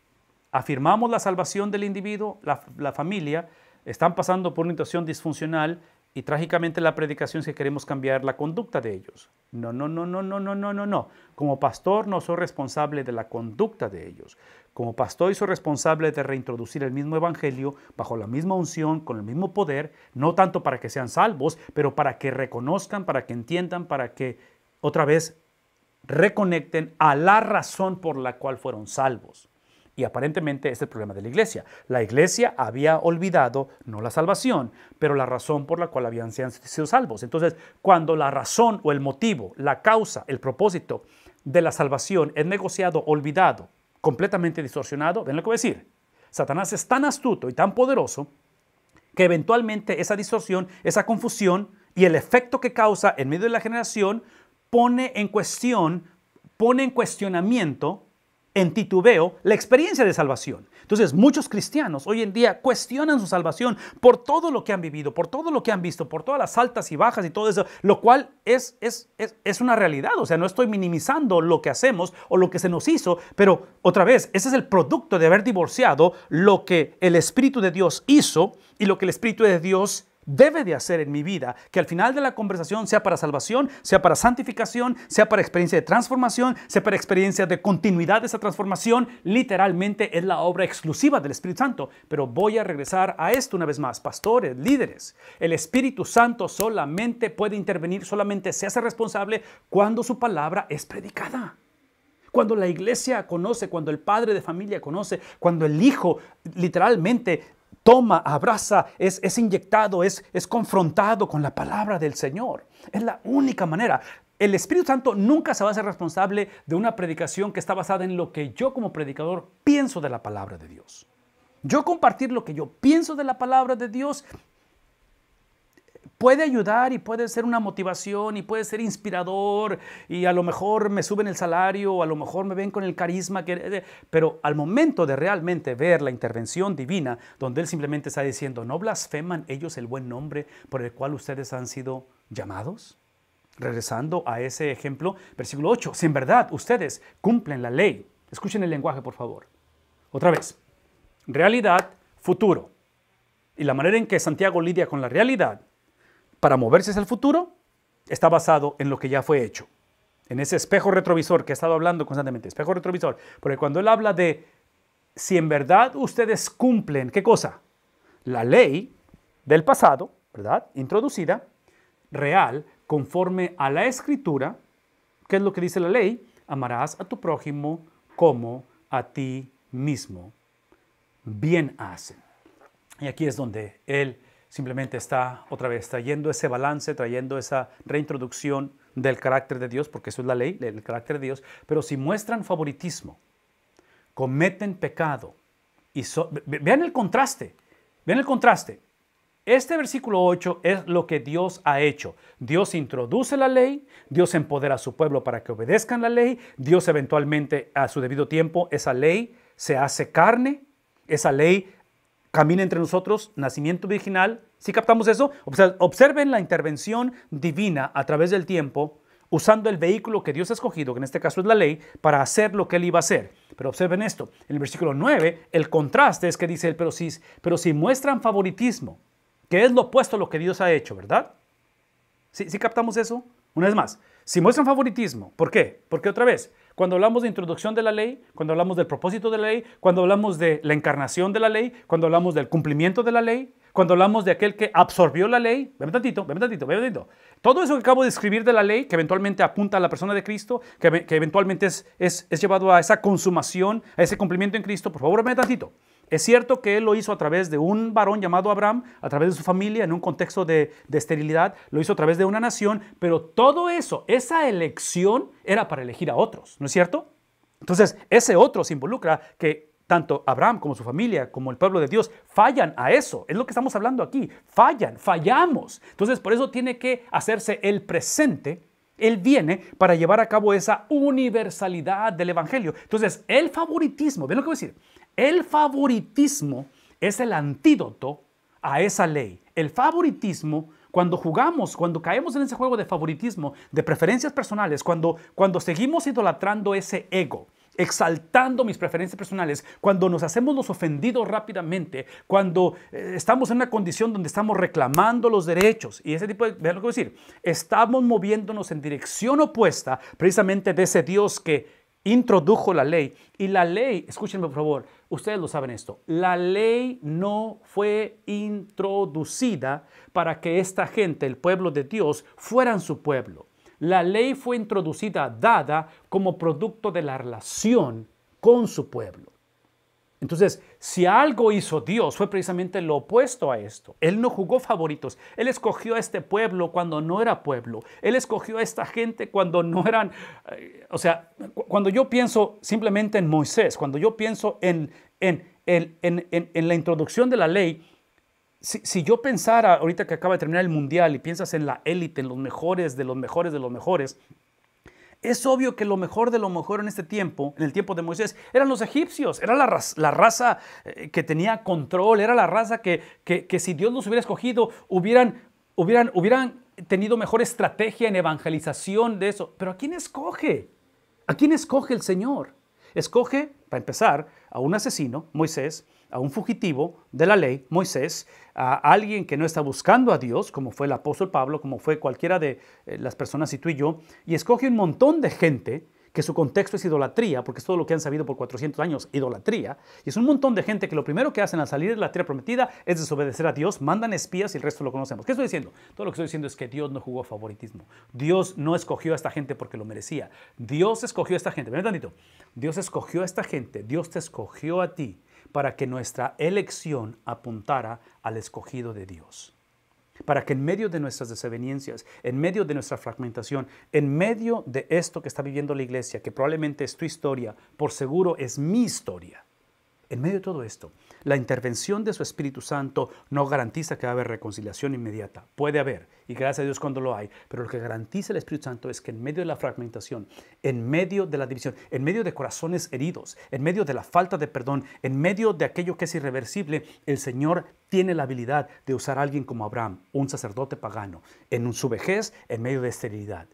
afirmamos la salvación del individuo, la familia, están pasando por una situación disfuncional y trágicamente la predicación es que queremos cambiar la conducta de ellos. No, no, no, no, no, no, no, no, no. Como pastor no soy responsable de la conducta de ellos. Como pastor soy responsable de reintroducir el mismo evangelio bajo la misma unción, con el mismo poder, no tanto para que sean salvos, pero para que reconozcan, para que entiendan, para que otra vez reconecten a la razón por la cual fueron salvos. Y aparentemente es el problema de la iglesia. La iglesia había olvidado no la salvación, pero la razón por la cual habían sido salvos. Entonces, cuando la razón o el motivo, la causa, el propósito de la salvación es negociado, olvidado, completamente distorsionado, ven lo que voy a decir. Satanás es tan astuto y tan poderoso que eventualmente esa distorsión, esa confusión y el efecto que causa en medio de la generación pone en cuestionamiento, en titubeo, la experiencia de salvación. Entonces, muchos cristianos hoy en día cuestionan su salvación por todo lo que han vivido, por todo lo que han visto, por todas las altas y bajas y todo eso, lo cual es una realidad. O sea, no estoy minimizando lo que hacemos o lo que se nos hizo, pero otra vez, ese es el producto de haber divorciado lo que el Espíritu de Dios hizo y lo que el Espíritu de Dios debe de hacer en mi vida, que al final de la conversación sea para salvación, sea para santificación, sea para experiencia de transformación, sea para experiencia de continuidad de esa transformación. Literalmente es la obra exclusiva del Espíritu Santo. Pero voy a regresar a esto una vez más. Pastores, líderes, el Espíritu Santo solamente puede intervenir, solamente se hace responsable cuando su palabra es predicada. Cuando la iglesia conoce, cuando el padre de familia conoce, cuando el hijo literalmente toma, abraza, es inyectado, es confrontado con la palabra del Señor. Es la única manera. El Espíritu Santo nunca se va a hacer responsable de una predicación que está basada en lo que yo como predicador pienso de la palabra de Dios. Yo compartir lo que yo pienso de la palabra de Dios puede ayudar y puede ser una motivación y puede ser inspirador y a lo mejor me suben el salario o a lo mejor me ven con el carisma, pero al momento de realmente ver la intervención divina donde Él simplemente está diciendo, ¿no blasfeman ellos el buen nombre por el cual ustedes han sido llamados? Regresando a ese ejemplo, versículo 8, si en verdad ustedes cumplen la ley, escuchen el lenguaje por favor, otra vez, realidad, futuro, y la manera en que Santiago lidia con la realidad para moverse hacia el futuro, está basado en lo que ya fue hecho. En ese espejo retrovisor que he estado hablando constantemente, espejo retrovisor, porque cuando él habla de si en verdad ustedes cumplen, ¿qué cosa? La ley del pasado, ¿verdad? Introducida, real, conforme a la Escritura, ¿qué es lo que dice la ley? Amarás a tu prójimo como a ti mismo. Bien hacen. Y aquí es donde él simplemente está otra vez trayendo ese balance, trayendo esa reintroducción del carácter de Dios, porque eso es la ley, el carácter de Dios. Pero si muestran favoritismo, cometen pecado, y vean el contraste, vean el contraste. Este versículo 8 es lo que Dios ha hecho. Dios introduce la ley, Dios empodera a su pueblo para que obedezcan la ley, Dios eventualmente a su debido tiempo, esa ley se hace carne, esa ley camina entre nosotros, nacimiento virginal. ¿Sí captamos eso? Observen la intervención divina a través del tiempo, usando el vehículo que Dios ha escogido, que en este caso es la ley, para hacer lo que Él iba a hacer. Pero observen esto, en el versículo 9, el contraste es que dice Él, pero si muestran favoritismo, que es lo opuesto a lo que Dios ha hecho, ¿verdad? ¿Sí captamos eso? Una vez más, si muestran favoritismo, ¿por qué? Porque otra vez, cuando hablamos de introducción de la ley, cuando hablamos del propósito de la ley, cuando hablamos de la encarnación de la ley, cuando hablamos del cumplimiento de la ley, cuando hablamos de aquel que absorbió la ley, ven tantito. Todo eso que acabo de escribir de la ley, que eventualmente apunta a la persona de Cristo, que eventualmente es llevado a esa consumación, a ese cumplimiento en Cristo, por favor, ven tantito. Es cierto que Él lo hizo a través de un varón llamado Abraham, a través de su familia, en un contexto de esterilidad, lo hizo a través de una nación, pero todo eso, esa elección era para elegir a otros, ¿no es cierto? Entonces, ese otro se involucra que tanto Abraham como su familia, como el pueblo de Dios, fallan a eso. Es lo que estamos hablando aquí. Fallamos. Entonces, por eso tiene que hacerse el presente. Él viene para llevar a cabo esa universalidad del evangelio. Entonces, el favoritismo, ¿ven lo que voy a decir? El favoritismo es el antídoto a esa ley. El favoritismo, cuando jugamos, cuando caemos en ese juego de favoritismo, de preferencias personales, cuando seguimos idolatrando ese ego, exaltando mis preferencias personales, cuando nos hacemos los ofendidos rápidamente, cuando estamos en una condición donde estamos reclamando los derechos y ese tipo de, vean lo que voy a decir, estamos moviéndonos en dirección opuesta precisamente de ese Dios que introdujo la ley. Y la ley, escúchenme por favor, ustedes lo saben esto, la ley no fue introducida para que esta gente, el pueblo de Dios, fueran su pueblo. La ley fue introducida, dada como producto de la relación con su pueblo. Entonces, si algo hizo Dios, fue precisamente lo opuesto a esto. Él no jugó favoritos. Él escogió a este pueblo cuando no era pueblo. Él escogió a esta gente cuando no eran... cuando yo pienso simplemente en Moisés, cuando yo pienso en la introducción de la ley, si yo pensara, ahorita que acaba de terminar el mundial y piensas en la élite, en los mejores de los mejores de los mejores, es obvio que lo mejor de lo mejor en este tiempo, en el tiempo de Moisés, eran los egipcios, era la raza que tenía control, era la raza que si Dios los hubiera escogido, hubieran tenido mejor estrategia en evangelización de eso. Pero ¿a quién escoge? ¿A quién escoge el Señor? Escoge, para empezar, a un asesino, Moisés, a un fugitivo de la ley, Moisés, a alguien que no está buscando a Dios, como fue el apóstol Pablo, como fue cualquiera de las personas y tú y yo, y escoge un montón de gente que su contexto es idolatría, porque es todo lo que han sabido por 400 años, idolatría, y es un montón de gente que lo primero que hacen al salir de la tierra prometida es desobedecer a Dios, mandan espías y el resto lo conocemos. ¿Qué estoy diciendo? Todo lo que estoy diciendo es que Dios no jugó favoritismo. Dios no escogió a esta gente porque lo merecía. Dios escogió a esta gente. Ven tantito. Dios escogió a esta gente. Dios te escogió a ti para que nuestra elección apuntara al escogido de Dios. Para que en medio de nuestras desavenencias, en medio de nuestra fragmentación, en medio de esto que está viviendo la iglesia, que probablemente es tu historia, por seguro es mi historia, en medio de todo esto, la intervención de su Espíritu Santo no garantiza que va a haber reconciliación inmediata. Puede haber, y gracias a Dios cuando lo hay, pero lo que garantiza el Espíritu Santo es que en medio de la fragmentación, en medio de la división, en medio de corazones heridos, en medio de la falta de perdón, en medio de aquello que es irreversible, el Señor tiene la habilidad de usar a alguien como Abraham, un sacerdote pagano, en su vejez, en medio de esterilidad,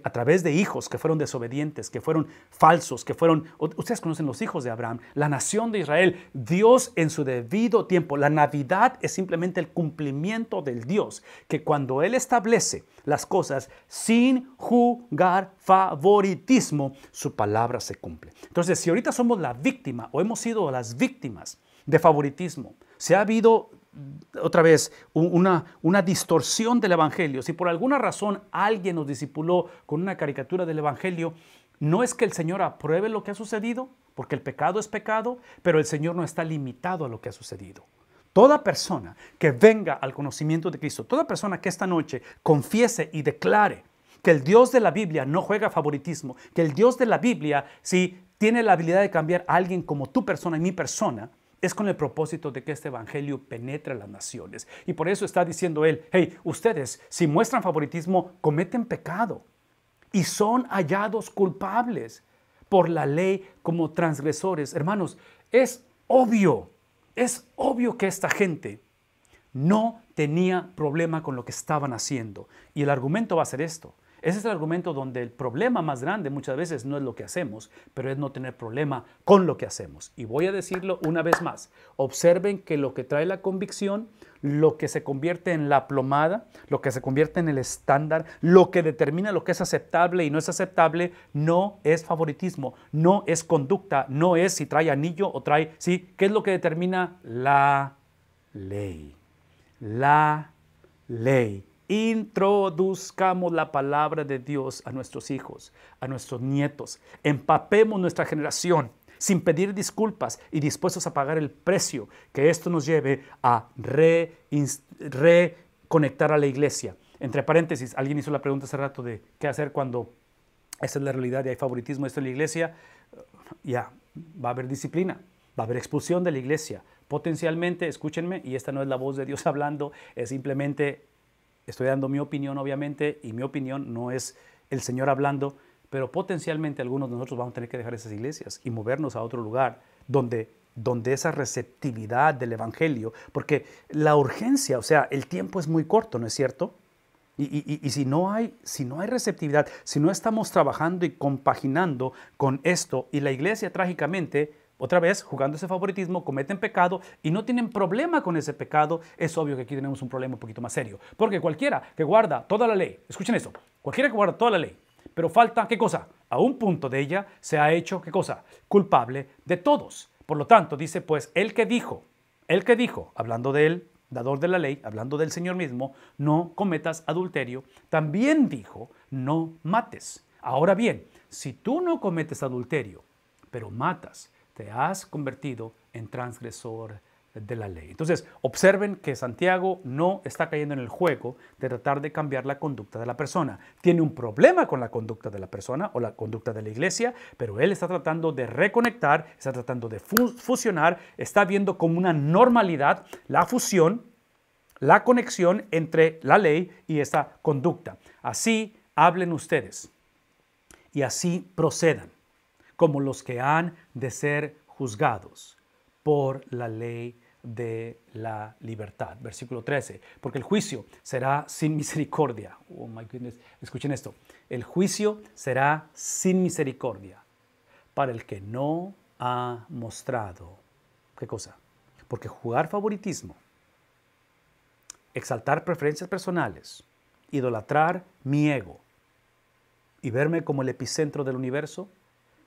a través de hijos que fueron desobedientes, que fueron falsos, que fueron, ustedes conocen los hijos de Abraham, la nación de Israel, Dios en su debido tiempo. La Navidad es simplemente el cumplimiento del Dios, que cuando Él establece las cosas sin jugar favoritismo, su palabra se cumple. Entonces, si ahorita somos la víctima o hemos sido las víctimas de favoritismo, si ha habido otra vez una distorsión del evangelio, si por alguna razón alguien nos discipuló con una caricatura del evangelio, no es que el Señor apruebe lo que ha sucedido, porque el pecado es pecado, pero el Señor no está limitado a lo que ha sucedido. Toda persona que venga al conocimiento de Cristo, toda persona que esta noche confiese y declare que el Dios de la Biblia no juega favoritismo, que el Dios de la Biblia sí tiene la habilidad de cambiar a alguien como tu persona y mi persona, es con el propósito de que este evangelio penetre a las naciones. Y por eso está diciendo él, hey, ustedes si muestran favoritismo, cometen pecado y son hallados culpables por la ley como transgresores. Hermanos, es obvio que esta gente no tenía problema con lo que estaban haciendo. Y el argumento va a ser esto. Ese es el argumento donde el problema más grande muchas veces no es lo que hacemos, pero es no tener problema con lo que hacemos. Y voy a decirlo una vez más. Observen que lo que trae la convicción, lo que se convierte en la plomada, lo que se convierte en el estándar, lo que determina lo que es aceptable y no es aceptable, no es favoritismo, no es conducta, no es si trae anillo o trae, ¿sí? ¿Qué es lo que determina? La ley. La ley. Introduzcamos la palabra de Dios a nuestros hijos, a nuestros nietos. Empapemos nuestra generación sin pedir disculpas y dispuestos a pagar el precio que esto nos lleve a reconectar a la iglesia. Entre paréntesis, alguien hizo la pregunta hace rato de qué hacer cuando esta es la realidad y hay favoritismo esto en la iglesia. Ya, va a haber disciplina. Va a haber expulsión de la iglesia. Potencialmente, escúchenme, y esta no es la voz de Dios hablando, es simplemente, estoy dando mi opinión obviamente, y mi opinión no es el Señor hablando, pero potencialmente algunos de nosotros vamos a tener que dejar esas iglesias y movernos a otro lugar donde esa receptividad del Evangelio, porque la urgencia, o sea, el tiempo es muy corto, ¿no es cierto? Y si no hay receptividad, si no estamos trabajando y compaginando con esto, y la iglesia trágicamente, otra vez, jugando ese favoritismo, cometen pecado y no tienen problema con ese pecado, es obvio que aquí tenemos un problema un poquito más serio. Porque cualquiera que guarda toda la ley, escuchen esto, cualquiera que guarda toda la ley, pero falta, ¿qué cosa? A un punto de ella se ha hecho, ¿qué cosa? Culpable de todos. Por lo tanto, dice pues, el que dijo, hablando de él, dador de la ley, hablando del Señor mismo, no cometas adulterio, también dijo, no mates. Ahora bien, si tú no cometes adulterio, pero matas, te has convertido en transgresor de la ley. Entonces, observen que Santiago no está cayendo en el juego de tratar de cambiar la conducta de la persona. Tiene un problema con la conducta de la persona o la conducta de la iglesia, pero él está tratando de reconectar, está tratando de fusionar, está viendo como una normalidad la fusión, la conexión entre la ley y esta conducta. Así hablen ustedes y así procedan, como los que han de ser juzgados por la ley de la libertad. Versículo 13. Porque el juicio será sin misericordia. Oh my goodness. Escuchen esto. El juicio será sin misericordia para el que no ha mostrado. ¿Qué cosa? Porque jugar favoritismo, exaltar preferencias personales, idolatrar mi ego y verme como el epicentro del universo,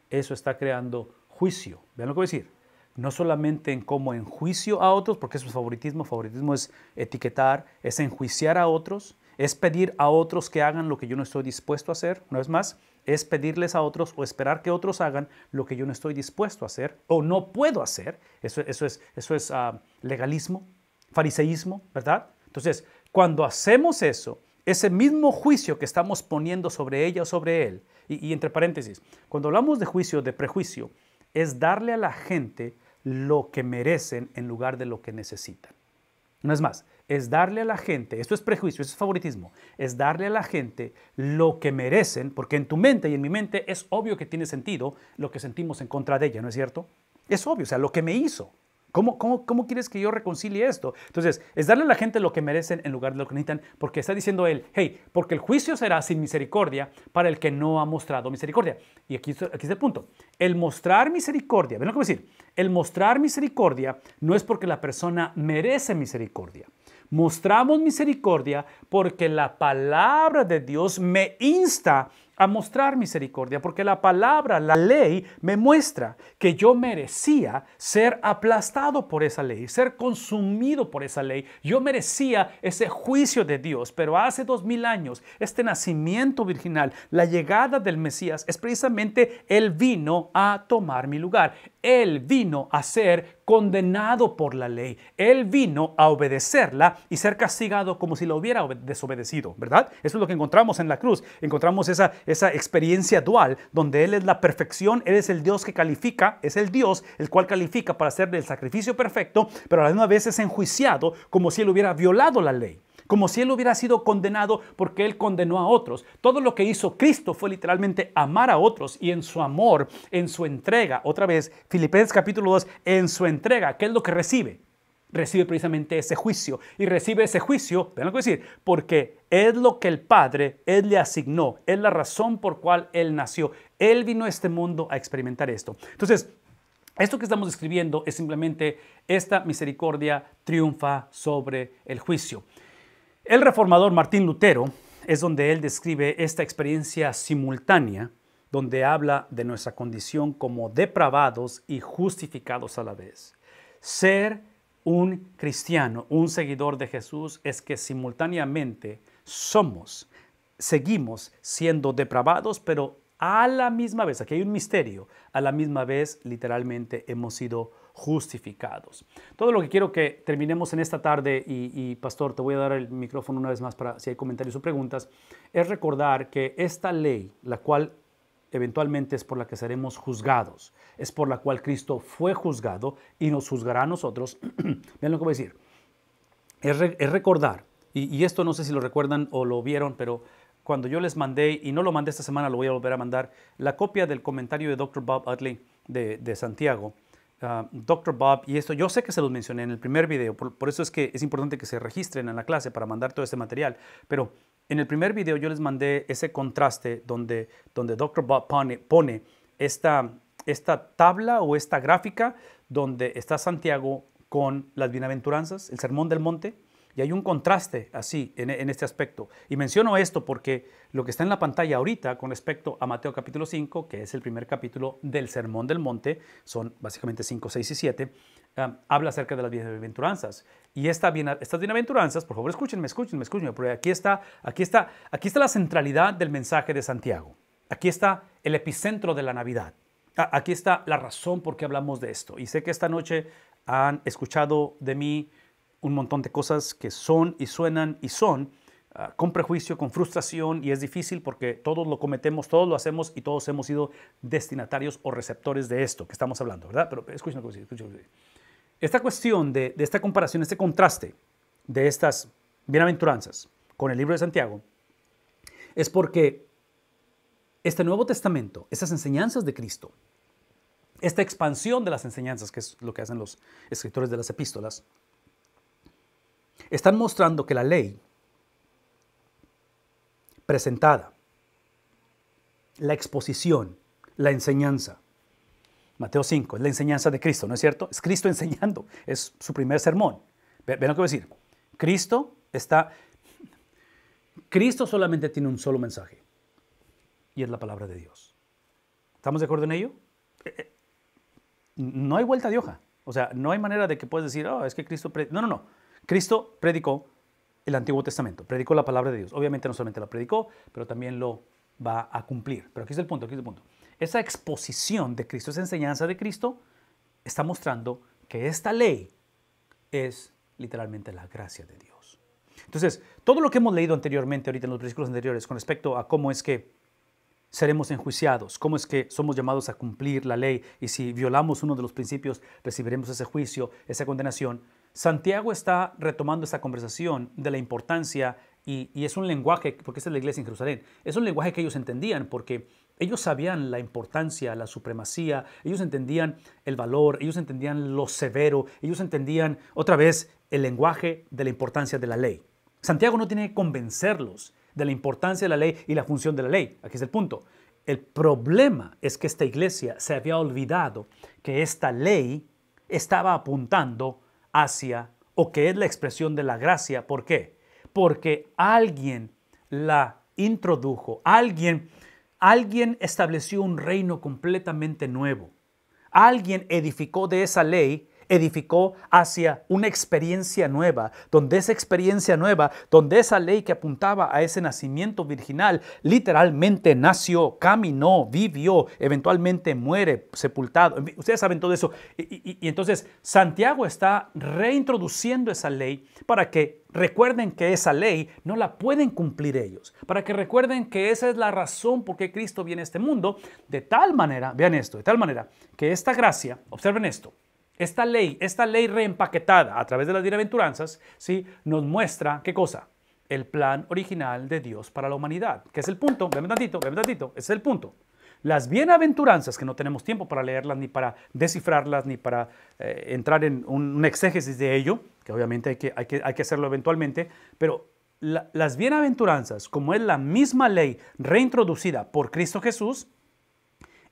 eso está creando juicio. Vean lo que voy a decir. No solamente en cómo enjuicio a otros, porque eso es favoritismo. Favoritismo es etiquetar, es enjuiciar a otros, es pedir a otros que hagan lo que yo no estoy dispuesto a hacer. Una vez más, es pedirles a otros o esperar que otros hagan lo que yo no estoy dispuesto a hacer o no puedo hacer. Eso es legalismo, fariseísmo, ¿verdad? Entonces, cuando hacemos eso, ese mismo juicio que estamos poniendo sobre ella o sobre él, y entre paréntesis, cuando hablamos de juicio, de prejuicio, es darle a la gente lo que merecen en lugar de lo que necesitan. No es más, es darle a la gente, esto es prejuicio, esto es favoritismo, es darle a la gente lo que merecen, porque en tu mente y en mi mente es obvio que tiene sentido lo que sentimos en contra de ella, ¿no es cierto? Es obvio, o sea, lo que me hizo. ¿Cómo quieres que yo reconcilie esto? Entonces, es darle a la gente lo que merecen en lugar de lo que necesitan, porque está diciendo él, hey, porque el juicio será sin misericordia para el que no ha mostrado misericordia. Y aquí es el punto. El mostrar misericordia, ¿ven lo que voy a decir? El mostrar misericordia no es porque la persona merece misericordia. Mostramos misericordia porque la palabra de Dios me insta a mostrar misericordia, porque la palabra, la ley, me muestra que yo merecía ser aplastado por esa ley, ser consumido por esa ley. Yo merecía ese juicio de Dios, pero hace 2000 años, este nacimiento virginal, la llegada del Mesías, es precisamente Él vino a tomar mi lugar. Él vino a ser condenado por la ley. Él vino a obedecerla y ser castigado como si lo hubiera desobedecido, ¿verdad? Eso es lo que encontramos en la cruz. Encontramos esa experiencia dual donde Él es la perfección, Él es el Dios que califica, es el Dios el cual califica para hacer el sacrificio perfecto, pero a la misma vez es enjuiciado como si Él hubiera violado la ley. Como si Él hubiera sido condenado porque Él condenó a otros. Todo lo que hizo Cristo fue literalmente amar a otros y en su amor, en su entrega, otra vez, Filipenses capítulo 2, en su entrega, ¿qué es lo que recibe? Recibe precisamente ese juicio y recibe ese juicio, vean lo que voy a decir, porque es lo que el Padre, Él le asignó, es la razón por cual Él nació. Él vino a este mundo a experimentar esto. Entonces, esto que estamos describiendo es simplemente esta misericordia triunfa sobre el juicio. El reformador Martín Lutero es donde él describe esta experiencia simultánea, donde habla de nuestra condición como depravados y justificados a la vez. Ser un cristiano, un seguidor de Jesús, es que simultáneamente seguimos siendo depravados, pero a la misma vez, aquí hay un misterio, a la misma vez literalmente hemos sido justificados. Todo lo que quiero que terminemos en esta tarde, y Pastor, te voy a dar el micrófono una vez más para si hay comentarios o preguntas, es recordar que esta ley, la cual eventualmente es por la que seremos juzgados. Es por la cual Cristo fue juzgado y nos juzgará a nosotros. Vean lo que voy a decir. Es recordar, y esto no sé si lo recuerdan o lo vieron, pero cuando yo les mandé, y no lo mandé esta semana, lo voy a volver a mandar, la copia del comentario de Dr. Bob Utley de Santiago. Dr. Bob, y esto yo sé que se los mencioné en el primer video, por eso es que es importante que se registren en la clase para mandar todo este material, pero en el primer video yo les mandé ese contraste donde Dr. Bob pone esta tabla o esta gráfica donde está Santiago con las bienaventuranzas, el Sermón del Monte, y hay un contraste así en este aspecto. Y menciono esto porque lo que está en la pantalla ahorita con respecto a Mateo capítulo 5, que es el primer capítulo del Sermón del Monte, son básicamente 5, 6 y 7, habla acerca de las bienaventuranzas. Y estas bienaventuranzas, por favor escúchenme, porque aquí está la centralidad del mensaje de Santiago. Aquí está el epicentro de la Navidad. Aquí está la razón por qué hablamos de esto. Y sé que esta noche han escuchado de mí un montón de cosas que son y suenan y son con prejuicio, con frustración, y es difícil porque todos lo cometemos, todos lo hacemos y todos hemos sido destinatarios o receptores de esto que estamos hablando, ¿verdad? Pero escuchen. Esta cuestión de esta comparación, este contraste de estas bienaventuranzas con el libro de Santiago es porque este Nuevo Testamento, estas enseñanzas de Cristo, esta expansión de las enseñanzas, que es lo que hacen los escritores de las epístolas, están mostrando que la ley presentada, la exposición, la enseñanza, Mateo 5, es la enseñanza de Cristo, ¿no es cierto? Es Cristo enseñando, es su primer sermón. Ven lo que voy a decir. Cristo solamente tiene un solo mensaje, y es la palabra de Dios. ¿Estamos de acuerdo en ello? No hay vuelta de hoja. O sea, no hay manera de que puedas decir, es que Cristo... No. Cristo predicó el Antiguo Testamento, predicó la palabra de Dios. Obviamente no solamente la predicó, pero también lo va a cumplir. Pero aquí es el punto. Esa exposición de Cristo, esa enseñanza de Cristo, está mostrando que esta ley es literalmente la gracia de Dios. Entonces, todo lo que hemos leído anteriormente, ahorita en los versículos anteriores, con respecto a cómo es que seremos enjuiciados, cómo es que somos llamados a cumplir la ley, y si violamos uno de los principios, recibiremos ese juicio, esa condenación. Santiago está retomando esta conversación de la importancia, y es un lenguaje, porque esta es la iglesia en Jerusalén, es un lenguaje que ellos entendían porque ellos sabían la importancia, la supremacía, ellos entendían el valor, ellos entendían lo severo, ellos entendían otra vez el lenguaje de la importancia de la ley. Santiago no tiene que convencerlos de la importancia de la ley y la función de la ley. Aquí es el punto. El problema es que esta iglesia se había olvidado que esta ley estaba apuntando hacia, o que es la expresión de la gracia. ¿Por qué? Porque alguien la introdujo, alguien estableció un reino completamente nuevo. Alguien edificó de esa ley, edificó hacia una experiencia nueva, donde esa experiencia nueva, donde esa ley que apuntaba a ese nacimiento virginal, literalmente nació, caminó, vivió, eventualmente muere, sepultado. Ustedes saben todo eso. Y entonces Santiago está reintroduciendo esa ley para que recuerden que esa ley no la pueden cumplir ellos, para que recuerden que esa es la razón por qué Cristo viene a este mundo, de tal manera, vean esto, de tal manera que esta gracia, observen esto, esta ley reempaquetada a través de las bienaventuranzas, ¿sí?, nos muestra, ¿qué cosa? El plan original de Dios para la humanidad, que es el punto, véanme tantito, ese es el punto. Las bienaventuranzas, que no tenemos tiempo para leerlas, ni para descifrarlas, ni para entrar en un exégesis de ello, que obviamente hay que hacerlo eventualmente, pero las bienaventuranzas, como es la misma ley reintroducida por Cristo Jesús,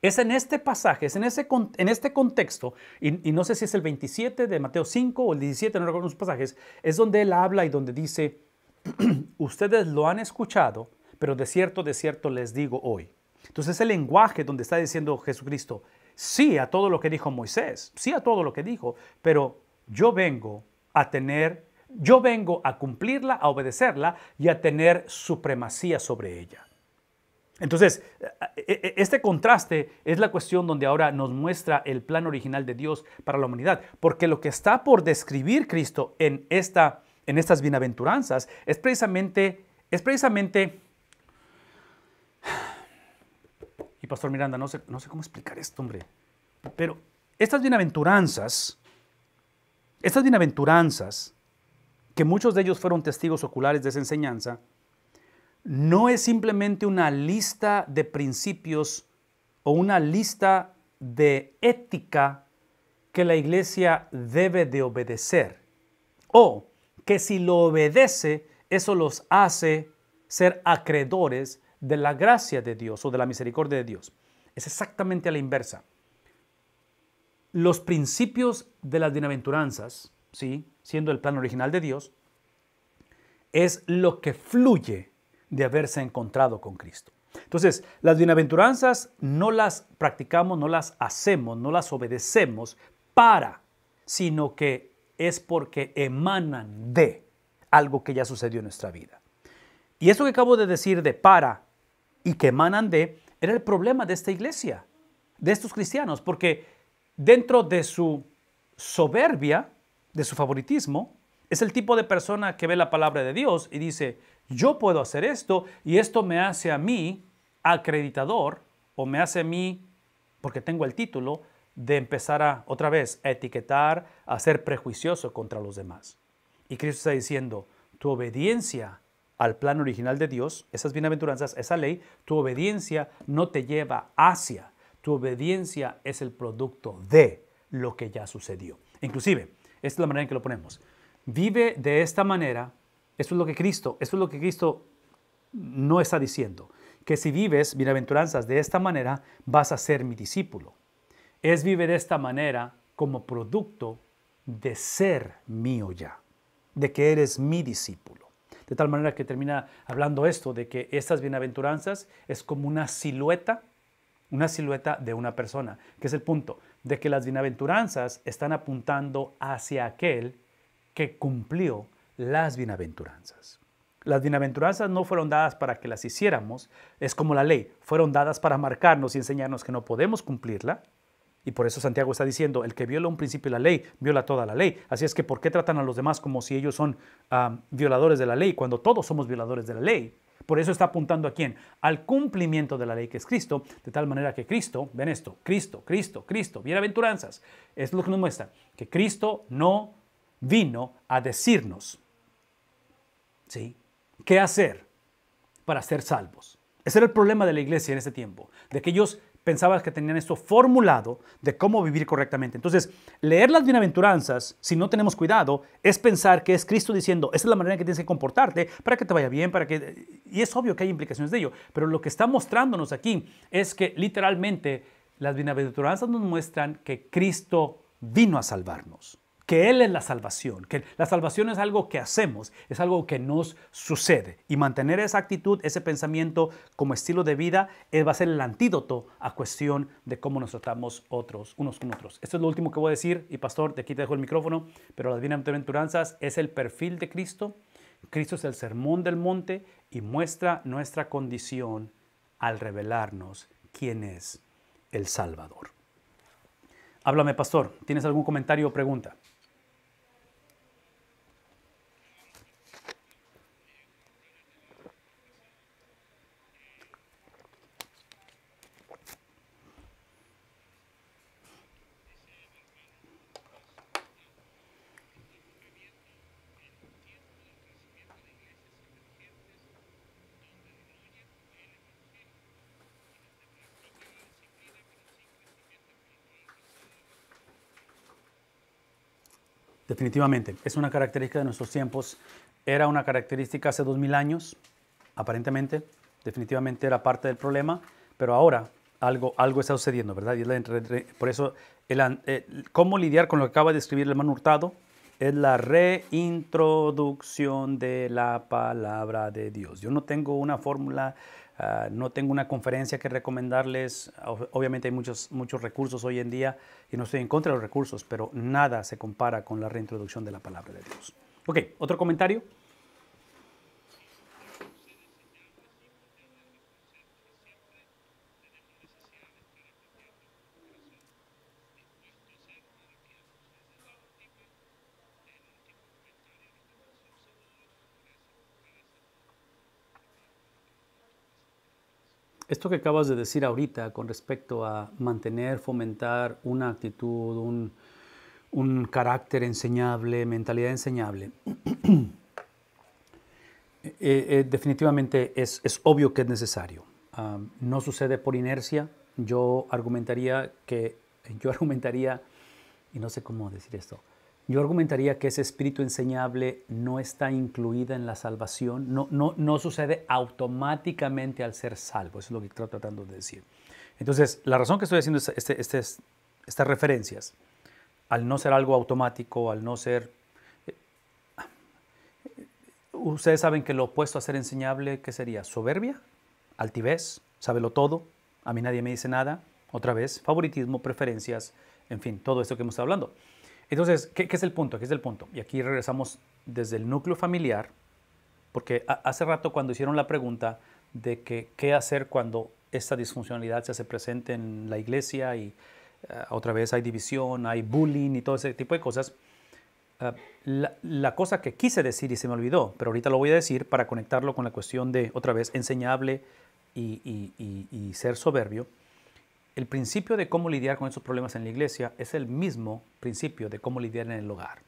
es en este pasaje, es en este contexto, y no sé si es el 27 de Mateo 5 o el 17, no recuerdo los pasajes, es donde él habla y donde dice, ustedes lo han escuchado, pero de cierto les digo hoy. Entonces el lenguaje donde está diciendo Jesucristo, sí a todo lo que dijo Moisés, sí a todo lo que dijo, pero yo vengo a cumplirla, a obedecerla y a tener supremacía sobre ella. Entonces, este contraste es la cuestión donde ahora nos muestra el plan original de Dios para la humanidad, porque lo que está por describir Cristo en estas bienaventuranzas es precisamente, y Pastor Miranda, no sé cómo explicar esto, hombre. Pero estas bienaventuranzas, que muchos de ellos fueron testigos oculares de esa enseñanza, no es simplemente una lista de principios o una lista de ética que la iglesia debe de obedecer, o que si lo obedece, eso los hace ser acreedores de la gracia de Dios o de la misericordia de Dios. Es exactamente a la inversa. Los principios de las bienaventuranzas, ¿sí?, siendo el plan original de Dios, es lo que fluye de haberse encontrado con Cristo. Entonces, las bienaventuranzas no las practicamos, no las hacemos, no las obedecemos sino que es porque emanan de algo que ya sucedió en nuestra vida. Y eso que acabo de decir de y que emanan de, era el problema de esta iglesia, de estos cristianos, porque dentro de su soberbia, de su favoritismo, es el tipo de persona que ve la palabra de Dios y dice, yo puedo hacer esto y esto me hace a mí acreditador o me hace a mí, porque tengo el título, de empezar otra vez a etiquetar, a ser prejuicioso contra los demás. Y Cristo está diciendo, tu obediencia al plan original de Dios, esas bienaventuranzas, esa ley, tu obediencia no te lleva hacia, tu obediencia es el producto de lo que ya sucedió. Inclusive, esta es la manera en que lo ponemos. Vive de esta manera, esto es lo que Cristo no está diciendo, que si vives bienaventuranzas de esta manera, vas a ser mi discípulo. Es vive de esta manera como producto de ser mío ya, de que eres mi discípulo. De tal manera que termina hablando esto, de que estas bienaventuranzas es como una silueta de una persona, que es el punto, de que las bienaventuranzas están apuntando hacia aquel que cumplió las bienaventuranzas. Las bienaventuranzas no fueron dadas para que las hiciéramos, es como la ley, fueron dadas para marcarnos y enseñarnos que no podemos cumplirla. Y por eso Santiago está diciendo, el que viola un principio de la ley, viola toda la ley. Así es que, ¿por qué tratan a los demás como si ellos son violadores de la ley, cuando todos somos violadores de la ley? Por eso está apuntando ¿a quién? Al cumplimiento de la ley que es Cristo, de tal manera que Cristo, ven esto, Cristo, bienaventuranzas. Es lo que nos muestra, que Cristo no vino a decirnos, ¿sí?, qué hacer para ser salvos. Ese era el problema de la iglesia en ese tiempo, de que ellos pensaban que tenían esto formulado de cómo vivir correctamente. Entonces, leer las bienaventuranzas, si no tenemos cuidado, es pensar que es Cristo diciendo, esa es la manera en que tienes que comportarte para que te vaya bien, y es obvio que hay implicaciones de ello, pero lo que está mostrándonos aquí es que literalmente las bienaventuranzas nos muestran que Cristo vino a salvarnos, que Él es la salvación, que la salvación es algo que hacemos, es algo que nos sucede. Y mantener esa actitud, ese pensamiento como estilo de vida, va a ser el antídoto a cuestión de cómo nos tratamos unos con otros. Esto es lo último que voy a decir, y pastor, de aquí te dejo el micrófono, pero las bienaventuranzas es el perfil de Cristo. Cristo es el sermón del monte y muestra nuestra condición al revelarnos quién es el Salvador. Háblame, pastor, ¿tienes algún comentario o pregunta? Definitivamente, es una característica de nuestros tiempos. Era una característica hace 2000 años, aparentemente. Definitivamente era parte del problema, pero ahora algo está sucediendo, ¿verdad? Y por eso, cómo lidiar con lo que acaba de escribir el hermano Hurtado es la reintroducción de la palabra de Dios. Yo no tengo una fórmula, no tengo una conferencia que recomendarles. Obviamente hay muchos recursos hoy en día y no estoy en contra de los recursos, pero nada se compara con la reintroducción de la palabra de Dios. Ok, ¿otro comentario? Esto que acabas de decir ahorita con respecto a mantener, fomentar una actitud, un carácter enseñable, mentalidad enseñable, definitivamente es obvio que es necesario. No sucede por inercia. Yo argumentaría, y no sé cómo decir esto, yo argumentaría que ese espíritu enseñable no está incluida en la salvación, no sucede automáticamente al ser salvo, eso es lo que estoy tratando de decir. Entonces, la razón que estoy haciendo estas referencias, al no ser algo automático, al no ser... Ustedes saben que lo opuesto a ser enseñable, ¿qué sería? Soberbia, altivez, sábelo todo, a mí nadie me dice nada, otra vez, favoritismo, preferencias, en fin, todo esto que hemos estado hablando. Entonces, ¿qué es el punto? ¿Qué es el punto? Y aquí regresamos desde el núcleo familiar, porque hace rato cuando hicieron la pregunta de que qué hacer cuando esta disfuncionalidad se hace presente en la iglesia y otra vez hay división, hay bullying y todo ese tipo de cosas, la cosa que quise decir y se me olvidó, pero ahorita lo voy a decir para conectarlo con la cuestión de, otra vez, enseñable y ser soberbio. El principio de cómo lidiar con esos problemas en la iglesia es el mismo principio de cómo lidiar en el hogar.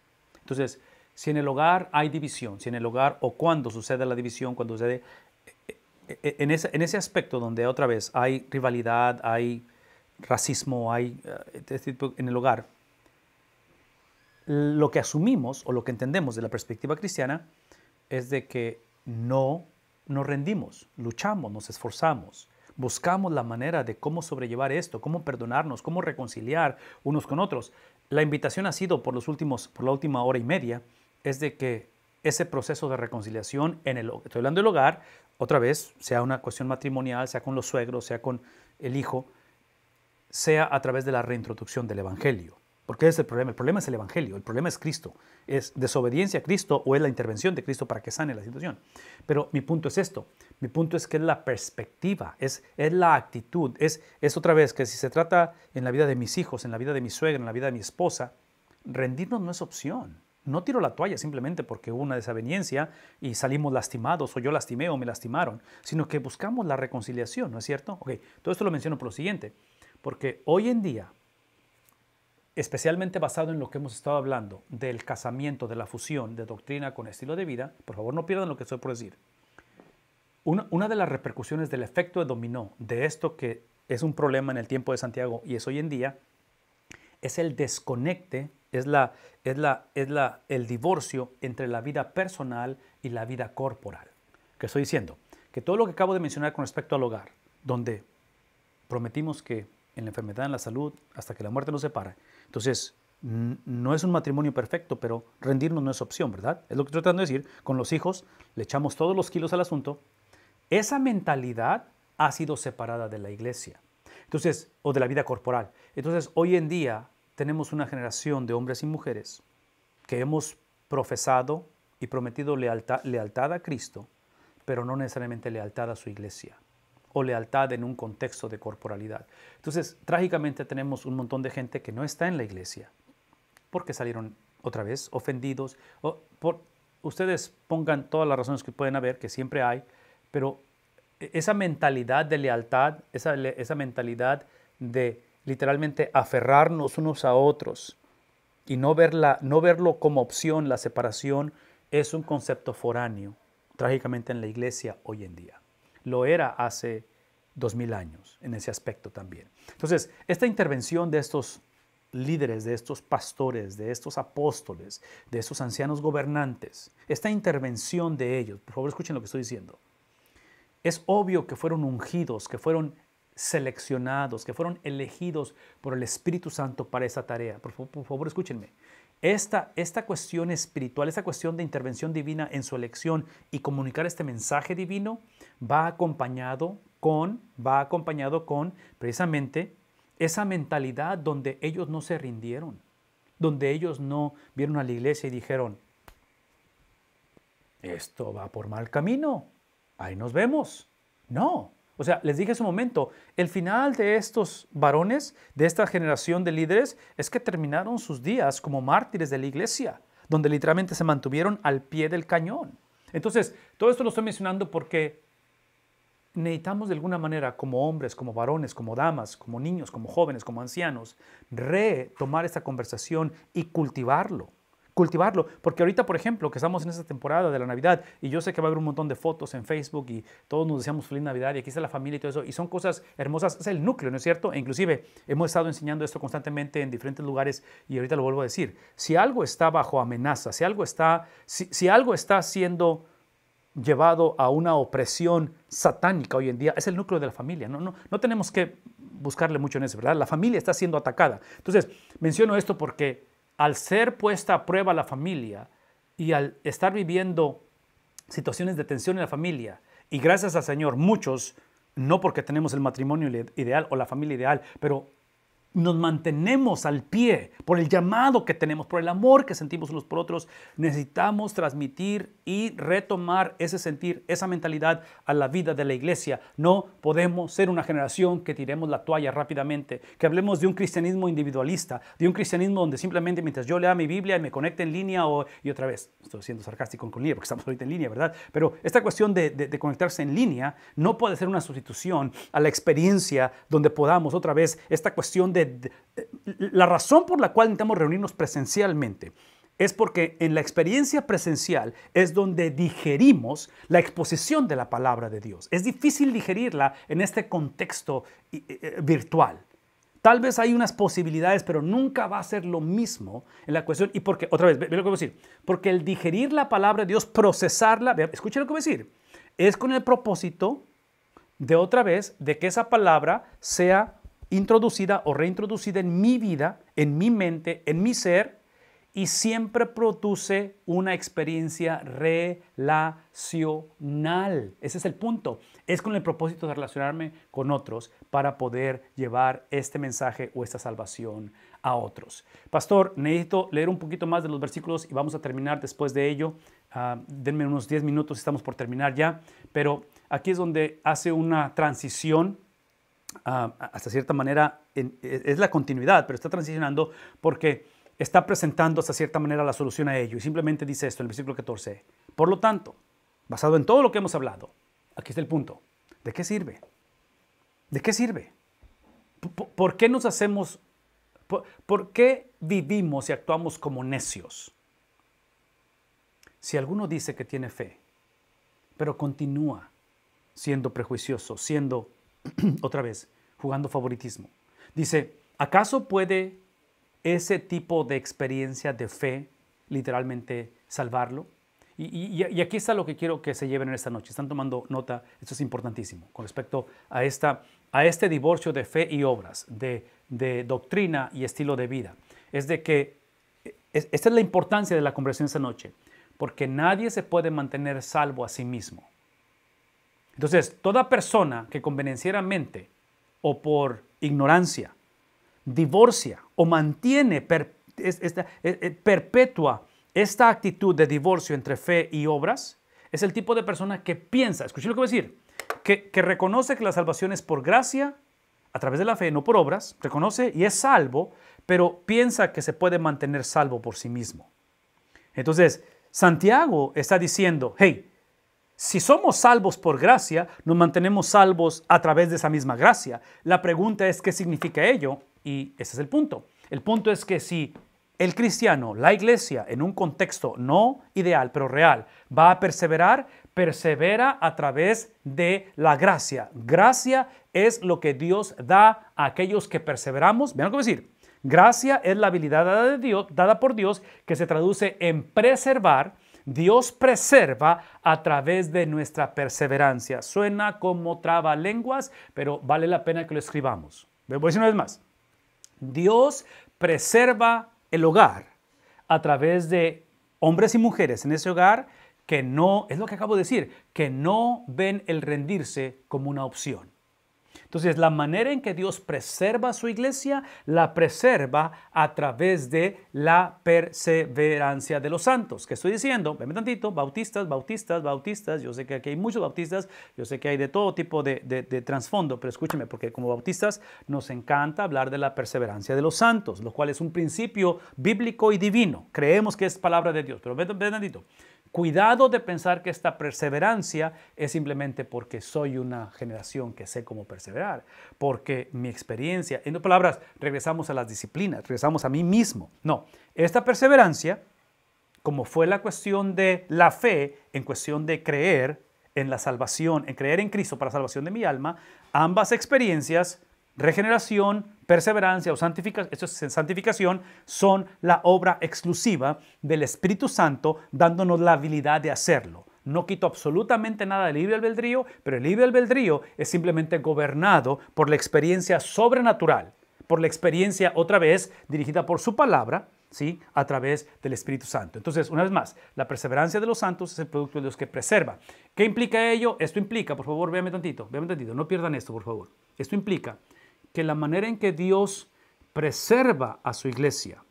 Entonces, si en el hogar hay división, si en el hogar o cuando sucede la división, cuando sucede en ese aspecto donde otra vez hay rivalidad, hay racismo, hay en el hogar, lo que asumimos o lo que entendemos de la perspectiva cristiana es de que no nos rendimos, luchamos, nos esforzamos, buscamos la manera de cómo sobrellevar esto, cómo perdonarnos, cómo reconciliar unos con otros. La invitación ha sido por la última hora y media, es de que ese proceso de reconciliación estoy hablando del hogar, otra vez, sea una cuestión matrimonial, sea con los suegros, sea con el hijo, sea a través de la reintroducción del Evangelio. Porque ese es el problema. El problema es el Evangelio, el problema es Cristo. Es desobediencia a Cristo o es la intervención de Cristo para que sane la situación. Pero mi punto es esto. Mi punto es que es la perspectiva, es la actitud. Es otra vez que si se trata en la vida de mis hijos, en la vida de mi suegra, en la vida de mi esposa, rendirnos no es opción. No tiro la toalla simplemente porque hubo una desaveniencia y salimos lastimados o yo lastimé o me lastimaron, sino que buscamos la reconciliación, ¿no es cierto? Ok, todo esto lo menciono por lo siguiente. Porque hoy en día, especialmente basado en lo que hemos estado hablando, del casamiento, de la fusión de doctrina con estilo de vida, por favor no pierdan lo que estoy por decir. Una de las repercusiones del efecto de dominó, de esto que es un problema en el tiempo de Santiago y es hoy en día, es el desconecte, el divorcio entre la vida personal y la vida corporal. ¿Qué estoy diciendo? Que todo lo que acabo de mencionar con respecto al hogar, donde prometimos que en la enfermedad, en la salud, hasta que la muerte nos separe. Entonces, no es un matrimonio perfecto, pero rendirnos no es opción, ¿verdad? Es lo que estoy tratando de decir. Con los hijos le echamos todos los kilos al asunto. Esa mentalidad ha sido separada de la iglesia. Entonces, o de la vida corporal. Entonces, hoy en día tenemos una generación de hombres y mujeres que hemos profesado y prometido lealtad a Cristo, pero no necesariamente lealtad a su iglesia o lealtad en un contexto de corporalidad. Entonces, trágicamente tenemos un montón de gente que no está en la iglesia porque salieron otra vez ofendidos. Ustedes pongan todas las razones que pueden haber, que siempre hay, pero esa mentalidad de lealtad, esa mentalidad de literalmente aferrarnos unos a otros y no verlo como opción, la separación, es un concepto foráneo, trágicamente en la iglesia hoy en día. Lo era hace 2000 años en ese aspecto también. Entonces, esta intervención de estos líderes, de estos pastores, de estos apóstoles, de estos ancianos gobernantes, esta intervención de ellos, por favor escuchen lo que estoy diciendo, es obvio que fueron ungidos, que fueron seleccionados, que fueron elegidos por el Espíritu Santo para esa tarea. Por favor, escúchenme. Esta cuestión espiritual, esta cuestión de intervención divina en su elección y comunicar este mensaje divino va acompañado con precisamente esa mentalidad donde ellos no se rindieron, donde ellos no vieron a la iglesia y dijeron, esto va por mal camino, ahí nos vemos. No. O sea, les dije hace un momento, el final de estos varones, de esta generación de líderes, es que terminaron sus días como mártires de la iglesia, donde literalmente se mantuvieron al pie del cañón. Entonces, todo esto lo estoy mencionando porque necesitamos de alguna manera, como hombres, como varones, como damas, como niños, como jóvenes, como ancianos, retomar esta conversación y cultivarlo. Cultivarlo, porque ahorita, por ejemplo, que estamos en esta temporada de la Navidad, y yo sé que va a haber un montón de fotos en Facebook y todos nos deseamos feliz Navidad y aquí está la familia y todo eso, y son cosas hermosas, es el núcleo, ¿no es cierto? E inclusive hemos estado enseñando esto constantemente en diferentes lugares y ahorita lo vuelvo a decir, si algo está bajo amenaza, si algo está siendo llevado a una opresión satánica hoy en día, es el núcleo de la familia. No tenemos que buscarle mucho en eso, ¿verdad? La familia está siendo atacada. Entonces, menciono esto porque al ser puesta a prueba la familia y al estar viviendo situaciones de tensión en la familia, y gracias al Señor, muchos, no porque tenemos el matrimonio ideal o la familia ideal, pero nos mantenemos al pie por el llamado que tenemos, por el amor que sentimos unos por otros, necesitamos transmitir y retomar ese sentir, esa mentalidad a la vida de la iglesia. No podemos ser una generación que tiremos la toalla rápidamente, que hablemos de un cristianismo individualista, de un cristianismo donde simplemente mientras yo lea mi Biblia y me conecte en línea y otra vez, estoy siendo sarcástico con línea porque estamos ahorita en línea, ¿verdad? Pero esta cuestión de conectarse en línea no puede ser una sustitución a la experiencia donde podamos otra vez esta cuestión la razón por la cual necesitamos reunirnos presencialmente es porque en la experiencia presencial es donde digerimos la exposición de la palabra de Dios. Es difícil digerirla en este contexto virtual. Tal vez hay unas posibilidades, pero nunca va a ser lo mismo en la cuestión. Y porque, otra vez, ve lo que voy a decir. Porque el digerir la palabra de Dios, procesarla, escuchen lo que voy a decir, es con el propósito de otra vez, de que esa palabra sea introducida o reintroducida en mi vida, en mi mente, en mi ser, y siempre produce una experiencia relacional. Ese es el punto. Es con el propósito de relacionarme con otros para poder llevar este mensaje o esta salvación a otros. Pastor, necesito leer un poquito más de los versículos y vamos a terminar después de ello. Denme unos 10 minutos, estamos por terminar ya, pero aquí es donde hace una transición. Hasta cierta manera es la continuidad, pero está transicionando porque está presentando hasta cierta manera la solución a ello. Y simplemente dice esto en el versículo 14. Por lo tanto, basado en todo lo que hemos hablado, aquí está el punto. ¿De qué sirve? ¿De qué sirve? ¿Por qué nos hacemos, por qué vivimos y actuamos como necios? Si alguno dice que tiene fe, pero continúa siendo prejuicioso, siendo otra vez, jugando favoritismo. Dice, ¿acaso puede ese tipo de experiencia de fe literalmente salvarlo? Y aquí está lo que quiero que se lleven en esta noche. Están tomando nota, esto es importantísimo, con respecto a este divorcio de fe y obras, de doctrina y estilo de vida. Es de que, esta es la importancia de la conversación esta noche, porque nadie se puede mantener salvo a sí mismo. Entonces, toda persona que convenencieramente o por ignorancia divorcia o mantiene perpetua esta actitud de divorcio entre fe y obras, es el tipo de persona que piensa, escuchen lo que voy a decir, que reconoce que la salvación es por gracia, a través de la fe, no por obras, reconoce y es salvo, pero piensa que se puede mantener salvo por sí mismo. Entonces, Santiago está diciendo, hey, si somos salvos por gracia, nos mantenemos salvos a través de esa misma gracia. La pregunta es, ¿qué significa ello? Y ese es el punto. El punto es que si el cristiano, la iglesia, en un contexto no ideal, pero real, va a perseverar, persevera a través de la gracia. Gracia es lo que Dios da a aquellos que perseveramos. Vean lo que voy a decir. Gracia es la habilidad dada por Dios que se traduce en preservar. Dios preserva a través de nuestra perseverancia. Suena como trabalenguas, pero vale la pena que lo escribamos. Voy a decir una vez más. Dios preserva el hogar a través de hombres y mujeres en ese hogar que no, es lo que acabo de decir, que no ven el rendirse como una opción. Entonces, la manera en que Dios preserva a su iglesia, la preserva a través de la perseverancia de los santos. ¿Qué estoy diciendo? Venme tantito, bautistas. Yo sé que aquí hay muchos bautistas, yo sé que hay de todo tipo de trasfondo, pero escúcheme, porque como bautistas nos encanta hablar de la perseverancia de los santos, lo cual es un principio bíblico y divino. Creemos que es palabra de Dios, pero ven tantito. cuidado de pensar que esta perseverancia es simplemente porque soy una generación que sé cómo perseverar, porque mi experiencia, en otras palabras, regresamos a las disciplinas, regresamos a mí mismo. No, esta perseverancia, como fue la cuestión de la fe, en cuestión de creer en la salvación, en creer en Cristo para la salvación de mi alma, ambas experiencias, regeneración, perseverancia o santificación, son la obra exclusiva del Espíritu Santo, dándonos la habilidad de hacerlo. No quito absolutamente nada del libre albedrío, pero el libre albedrío es simplemente gobernado por la experiencia sobrenatural, por la experiencia, otra vez, dirigida por su palabra, ¿sí? A través del Espíritu Santo. Entonces, una vez más, la perseverancia de los santos es el producto de los que preserva. ¿Qué implica ello? Esto implica, por favor, véanme tantito, no pierdan esto, por favor. Esto implica que la manera en que Dios preserva a su iglesia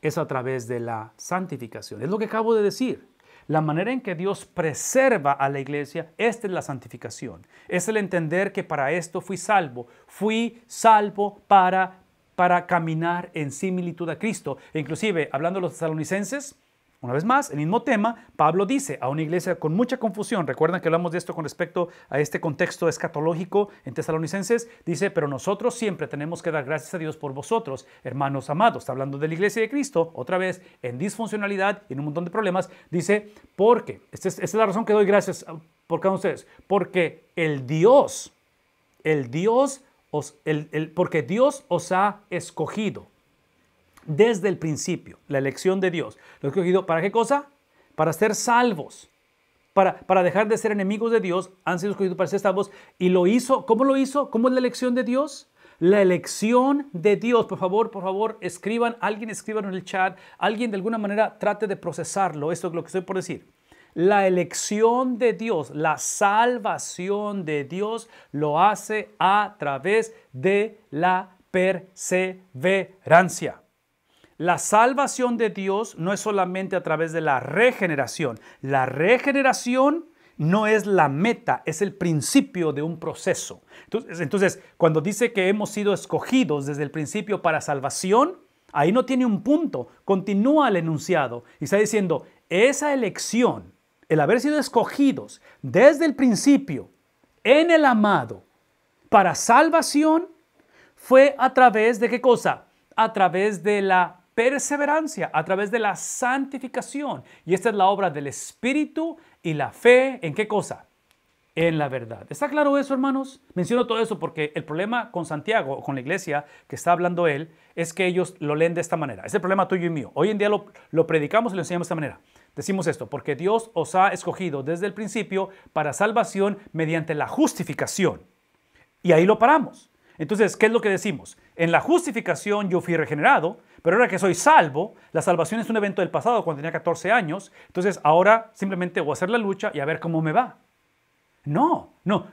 es a través de la santificación. Es lo que acabo de decir. La manera en que Dios preserva a la iglesia, esta es la santificación. Es el entender que para esto fui salvo. Fui salvo para caminar en similitud a Cristo. E inclusive, hablando de los tesalonicenses, una vez más, el mismo tema, Pablo dice a una iglesia con mucha confusión, recuerdan que hablamos de esto con respecto a este contexto escatológico en Tesalonicenses, dice, pero nosotros siempre tenemos que dar gracias a Dios por vosotros, hermanos amados. Está hablando de la iglesia de Cristo, otra vez, en disfuncionalidad y en un montón de problemas, dice, porque, esta es la razón que doy gracias por cada uno de ustedes, porque porque Dios os ha escogido desde el principio, la elección de Dios. Lo ha escogido, ¿para qué cosa? Para ser salvos, para dejar de ser enemigos de Dios, han sido escogidos para ser salvos. Y lo hizo, ¿cómo lo hizo? ¿Cómo es la elección de Dios? La elección de Dios, por favor, escriban en el chat, alguien de alguna manera trate de procesarlo, esto es lo que estoy por decir. La elección de Dios, la salvación de Dios lo hace a través de la perseverancia. La salvación de Dios no es solamente a través de la regeneración. La regeneración no es la meta, es el principio de un proceso. Entonces, cuando dice que hemos sido escogidos desde el principio para salvación, ahí no tiene un punto, continúa el enunciado y está diciendo, esa elección, el haber sido escogidos desde el principio en el amado para salvación, fue a través de ¿qué cosa? A través de la perseverancia, a través de la santificación. Y esta es la obra del Espíritu y la fe, ¿en qué cosa? En la verdad. ¿Está claro eso, hermanos? Menciono todo eso porque el problema con Santiago, con la iglesia que está hablando él, es que ellos lo leen de esta manera. Es el problema tuyo y mío. Hoy en día lo predicamos y lo enseñamos de esta manera. Decimos esto, porque Dios os ha escogido desde el principio para salvación mediante la justificación. Y ahí lo paramos. Entonces, ¿qué es lo que decimos? En la justificación yo fui regenerado, pero ahora que soy salvo, la salvación es un evento del pasado cuando tenía 14 años, entonces ahora simplemente voy a hacer la lucha y a ver cómo me va. No,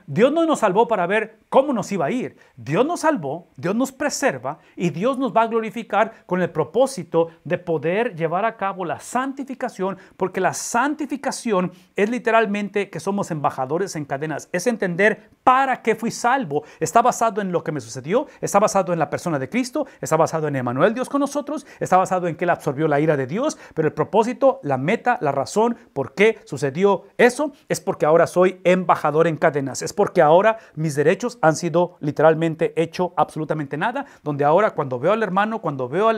Dios no nos salvó para ver cómo nos iba a ir. Dios nos salvó, Dios nos preserva y Dios nos va a glorificar con el propósito de poder llevar a cabo la santificación, porque la santificación es literalmente que somos embajadores en cadenas. Es entender para qué fui salvo. Está basado en lo que me sucedió, está basado en la persona de Cristo, está basado en Emmanuel, Dios con nosotros, está basado en que Él absorbió la ira de Dios, pero el propósito, la meta, la razón por qué sucedió eso es porque ahora soy embajador en cadenas. Es porque ahora mis derechos han sido literalmente hecho absolutamente nada, donde ahora cuando veo al hermano, cuando veo a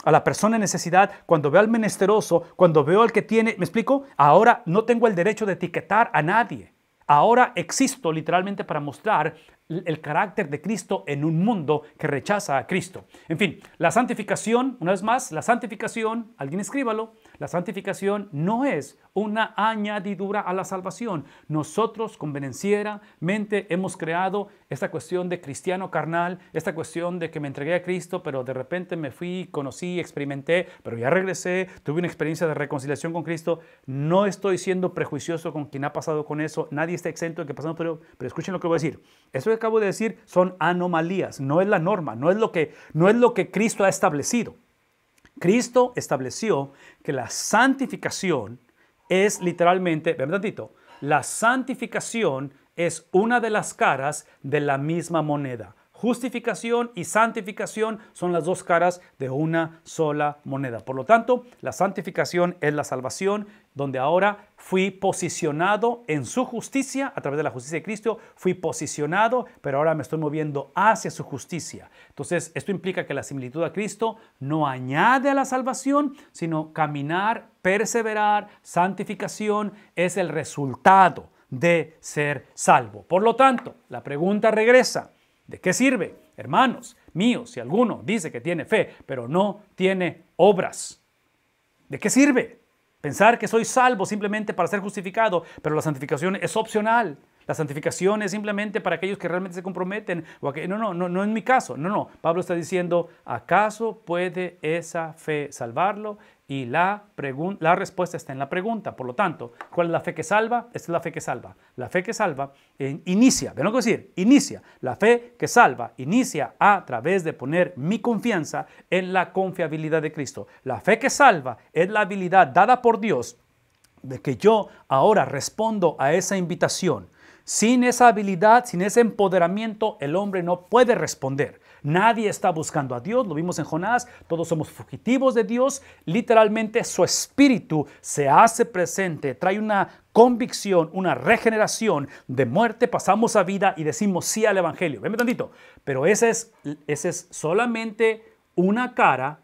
la persona en necesidad, cuando veo al menesteroso, cuando veo al que tiene, ¿me explico? Ahora no tengo el derecho de etiquetar a nadie. Ahora existo literalmente para mostrar el carácter de Cristo en un mundo que rechaza a Cristo. En fin, la santificación, una vez más, la santificación, alguien escríbalo, la santificación no es una añadidura a la salvación. Nosotros convenencieramente hemos creado esta cuestión de cristiano carnal, esta cuestión de que me entregué a Cristo, pero de repente me fui, conocí, experimenté, pero ya regresé, tuve una experiencia de reconciliación con Cristo. No estoy siendo prejuicioso con quien ha pasado con eso, nadie está exento de que pasamos, pero escuchen lo que voy a decir. Eso que acabo de decir son anomalías, no es la norma, no es lo que Cristo ha establecido. Cristo estableció que la santificación es literalmente, vean tantito, la santificación es una de las caras de la misma moneda. justificación y santificación son las dos caras de una sola moneda. Por lo tanto, la santificación es la salvación, donde ahora fui posicionado en su justicia, a través de la justicia de Cristo, fui posicionado, pero ahora me estoy moviendo hacia su justicia. Entonces, esto implica que la similitud a Cristo no añade a la salvación, sino caminar, perseverar, santificación es el resultado de ser salvo. Por lo tanto, la pregunta regresa: ¿de qué sirve, hermanos míos, si alguno dice que tiene fe, pero no tiene obras? ¿De qué sirve pensar que soy salvo simplemente para ser justificado, pero la santificación es opcional? La santificación es simplemente para aquellos que realmente se comprometen. No es mi caso. No. Pablo está diciendo, ¿acaso puede esa fe salvarlo? Y la respuesta está en la pregunta. Por lo tanto, ¿cuál es la fe que salva? Esta es la fe que salva. La fe que salva inicia, ¿ven lo que decir? Inicia. La fe que salva inicia a través de poner mi confianza en la confiabilidad de Cristo. La fe que salva es la habilidad dada por Dios de que yo ahora respondo a esa invitación. Sin esa habilidad, sin ese empoderamiento, el hombre no puede responder. Nadie está buscando a Dios, lo vimos en Jonás, todos somos fugitivos de Dios. Literalmente su espíritu se hace presente, trae una convicción, una regeneración de muerte, pasamos a vida y decimos sí al evangelio. Venme tantito, pero esa es solamente una cara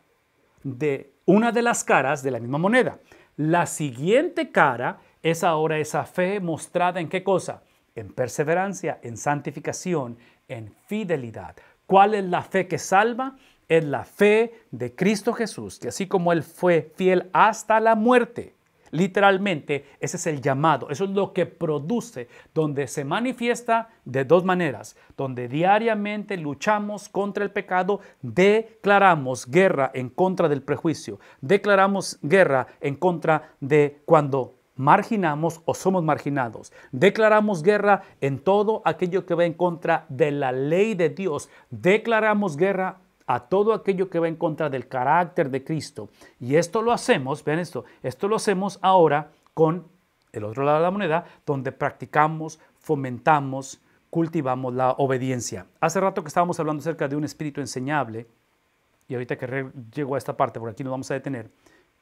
de una de las caras de la misma moneda. La siguiente cara es ahora esa fe mostrada en ¿qué cosa? En perseverancia, en santificación, en fidelidad. ¿Cuál es la fe que salva? Es la fe de Cristo Jesús, que así como Él fue fiel hasta la muerte, literalmente ese es el llamado, eso es lo que produce, donde se manifiesta de dos maneras, donde diariamente luchamos contra el pecado, declaramos guerra en contra del prejuicio, declaramos guerra en contra de cuando marginamos o somos marginados. Declaramos guerra en todo aquello que va en contra de la ley de Dios. Declaramos guerra a todo aquello que va en contra del carácter de Cristo. Y esto lo hacemos, vean esto lo hacemos ahora con el otro lado de la moneda, donde practicamos, fomentamos, cultivamos la obediencia. Hace rato que estábamos hablando acerca de un espíritu enseñable, y ahorita que llego a esta parte, por aquí nos vamos a detener,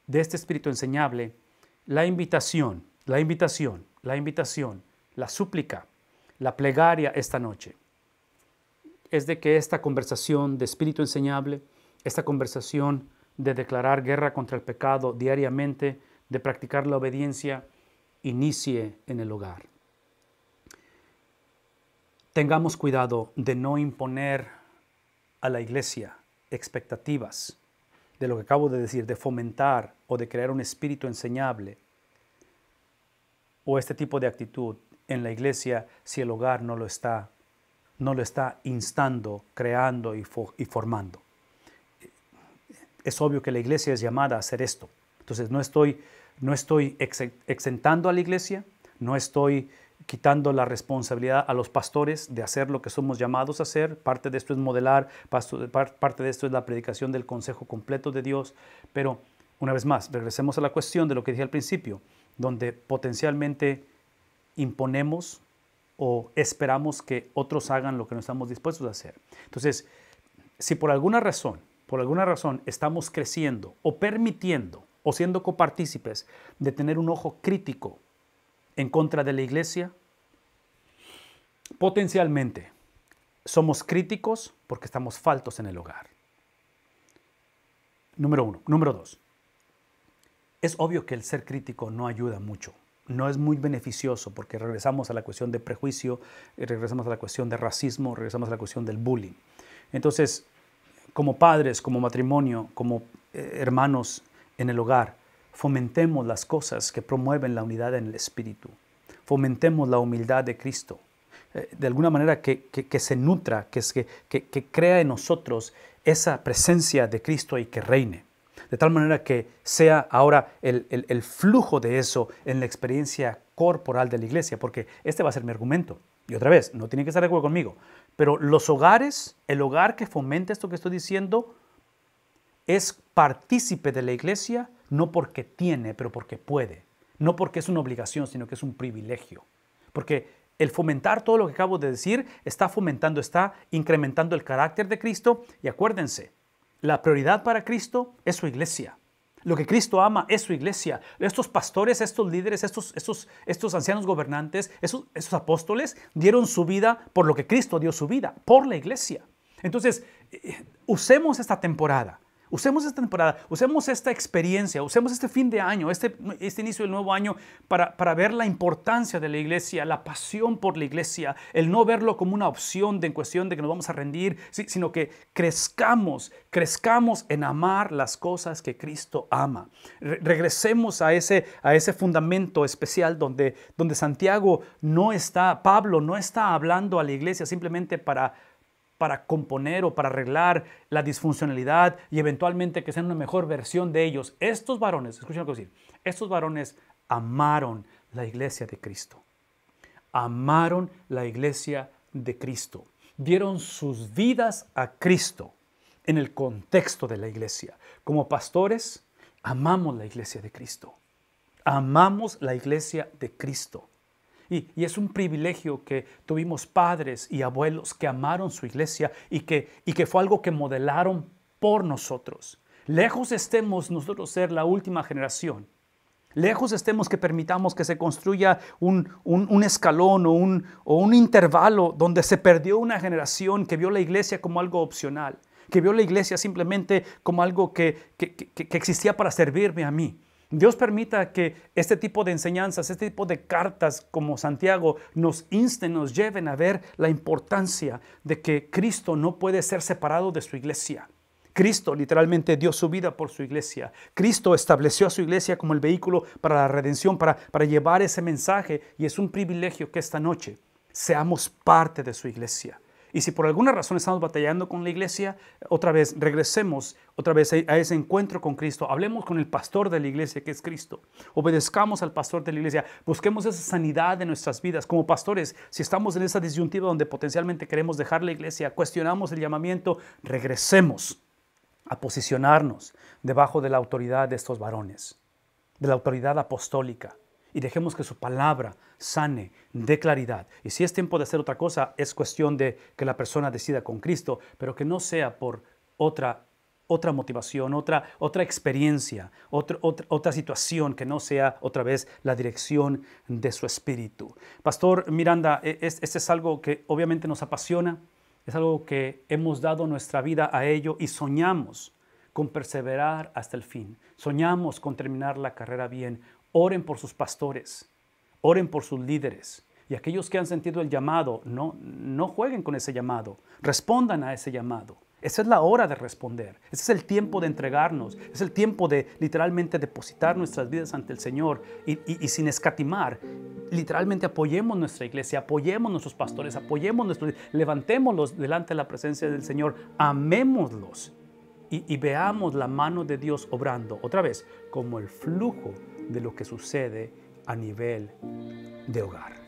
de este espíritu enseñable. La invitación, la súplica, la plegaria esta noche es de que esta conversación de espíritu enseñable, esta conversación de declarar guerra contra el pecado diariamente, de practicar la obediencia, inicie en el hogar. Tengamos cuidado de no imponer a la iglesia expectativas de lo que acabo de decir, de fomentar o de crear un espíritu enseñable o este tipo de actitud en la iglesia si el hogar no lo está instando, creando y formando. Es obvio que la iglesia es llamada a hacer esto. Entonces no estoy exentando a la iglesia, no estoy quitando la responsabilidad a los pastores de hacer lo que somos llamados a hacer. Parte de esto es modelar, parte de esto es la predicación del consejo completo de Dios. Pero una vez más, regresemos a la cuestión de lo que dije al principio, donde potencialmente imponemos o esperamos que otros hagan lo que no estamos dispuestos a hacer. Entonces, si por alguna razón estamos creciendo o permitiendo o siendo copartícipes de tener un ojo crítico en contra de la iglesia, potencialmente somos críticos porque estamos faltos en el hogar. Número 1. Número 2. Es obvio que el ser crítico no ayuda mucho. No es muy beneficioso porque regresamos a la cuestión de prejuicio, regresamos a la cuestión de racismo, regresamos a la cuestión del bullying. Entonces, como padres, como matrimonio, como hermanos en el hogar, fomentemos las cosas que promueven la unidad en el espíritu. Fomentemos la humildad de Cristo. De alguna manera que se nutra, que crea en nosotros esa presencia de Cristo y que reine. De tal manera que sea ahora el flujo de eso en la experiencia corporal de la iglesia, porque este va a ser mi argumento. Y otra vez, no tienen que estar de acuerdo conmigo, pero los hogares, el hogar que fomenta esto que estoy diciendo, es partícipe de la iglesia, no porque tiene, pero porque puede. No porque es una obligación, sino que es un privilegio. Porque el fomentar todo lo que acabo de decir está fomentando, está incrementando el carácter de Cristo. Y acuérdense, la prioridad para Cristo es su iglesia. Lo que Cristo ama es su iglesia. Estos pastores, estos líderes, estos ancianos gobernantes, esos apóstoles dieron su vida por lo que Cristo dio su vida, por la iglesia. Entonces, usemos esta temporada. Usemos esta experiencia, usemos este fin de año, este inicio del nuevo año para ver la importancia de la iglesia, la pasión por la iglesia, el no verlo como una opción en cuestión de que nos vamos a rendir, sino que crezcamos en amar las cosas que Cristo ama. Regresemos a ese fundamento especial donde Santiago Pablo no está hablando a la iglesia simplemente para componer o para arreglar la disfuncionalidad y eventualmente que sean una mejor versión de ellos. Estos varones, escuchen lo que voy a decir, estos varones amaron la iglesia de Cristo. Amaron la iglesia de Cristo. Dieron sus vidas a Cristo en el contexto de la iglesia. Como pastores, amamos la iglesia de Cristo. Amamos la iglesia de Cristo. Y es un privilegio que tuvimos padres y abuelos que amaron su iglesia y que fue algo que modelaron por nosotros. Lejos estemos nosotros ser la última generación. Lejos estemos que permitamos que se construya un escalón o un intervalo donde se perdió una generación que vio la iglesia como algo opcional, que vio la iglesia simplemente como algo que existía para servirme a mí. Dios permita que este tipo de enseñanzas, este tipo de cartas como Santiago nos insten, nos lleven a ver la importancia de que Cristo no puede ser separado de su iglesia. Cristo literalmente dio su vida por su iglesia. Cristo estableció a su iglesia como el vehículo para la redención, para llevar ese mensaje. Y es un privilegio que esta noche seamos parte de su iglesia. Y si por alguna razón estamos batallando con la iglesia, otra vez regresemos a ese encuentro con Cristo. Hablemos con el pastor de la iglesia, que es Cristo. Obedezcamos al pastor de la iglesia. Busquemos esa sanidad en nuestras vidas. Como pastores, si estamos en esa disyuntiva donde potencialmente queremos dejar la iglesia, cuestionamos el llamamiento, regresemos a posicionarnos debajo de la autoridad de estos varones, de la autoridad apostólica. Y dejemos que su palabra sane, dé claridad. Y si es tiempo de hacer otra cosa, es cuestión de que la persona decida con Cristo, pero que no sea por otra motivación, otra experiencia, otra situación que no sea otra vez la dirección de su espíritu. Pastor Miranda, este es algo que obviamente nos apasiona, es algo que hemos dado nuestra vida a ello y soñamos con perseverar hasta el fin. Soñamos con terminar la carrera bien. Oren por sus pastores, oren por sus líderes. Y aquellos que han sentido el llamado, no jueguen con ese llamado. Respondan a ese llamado. Esa es la hora de responder. Ese es el tiempo de entregarnos. Es el tiempo de literalmente depositar nuestras vidas ante el Señor. Y sin escatimar, literalmente apoyemos nuestra iglesia, apoyemos nuestros pastores, levantémoslos delante de la presencia del Señor, amémoslos. Y veamos la mano de Dios obrando, otra vez, como el flujo de lo que sucede a nivel de hogar.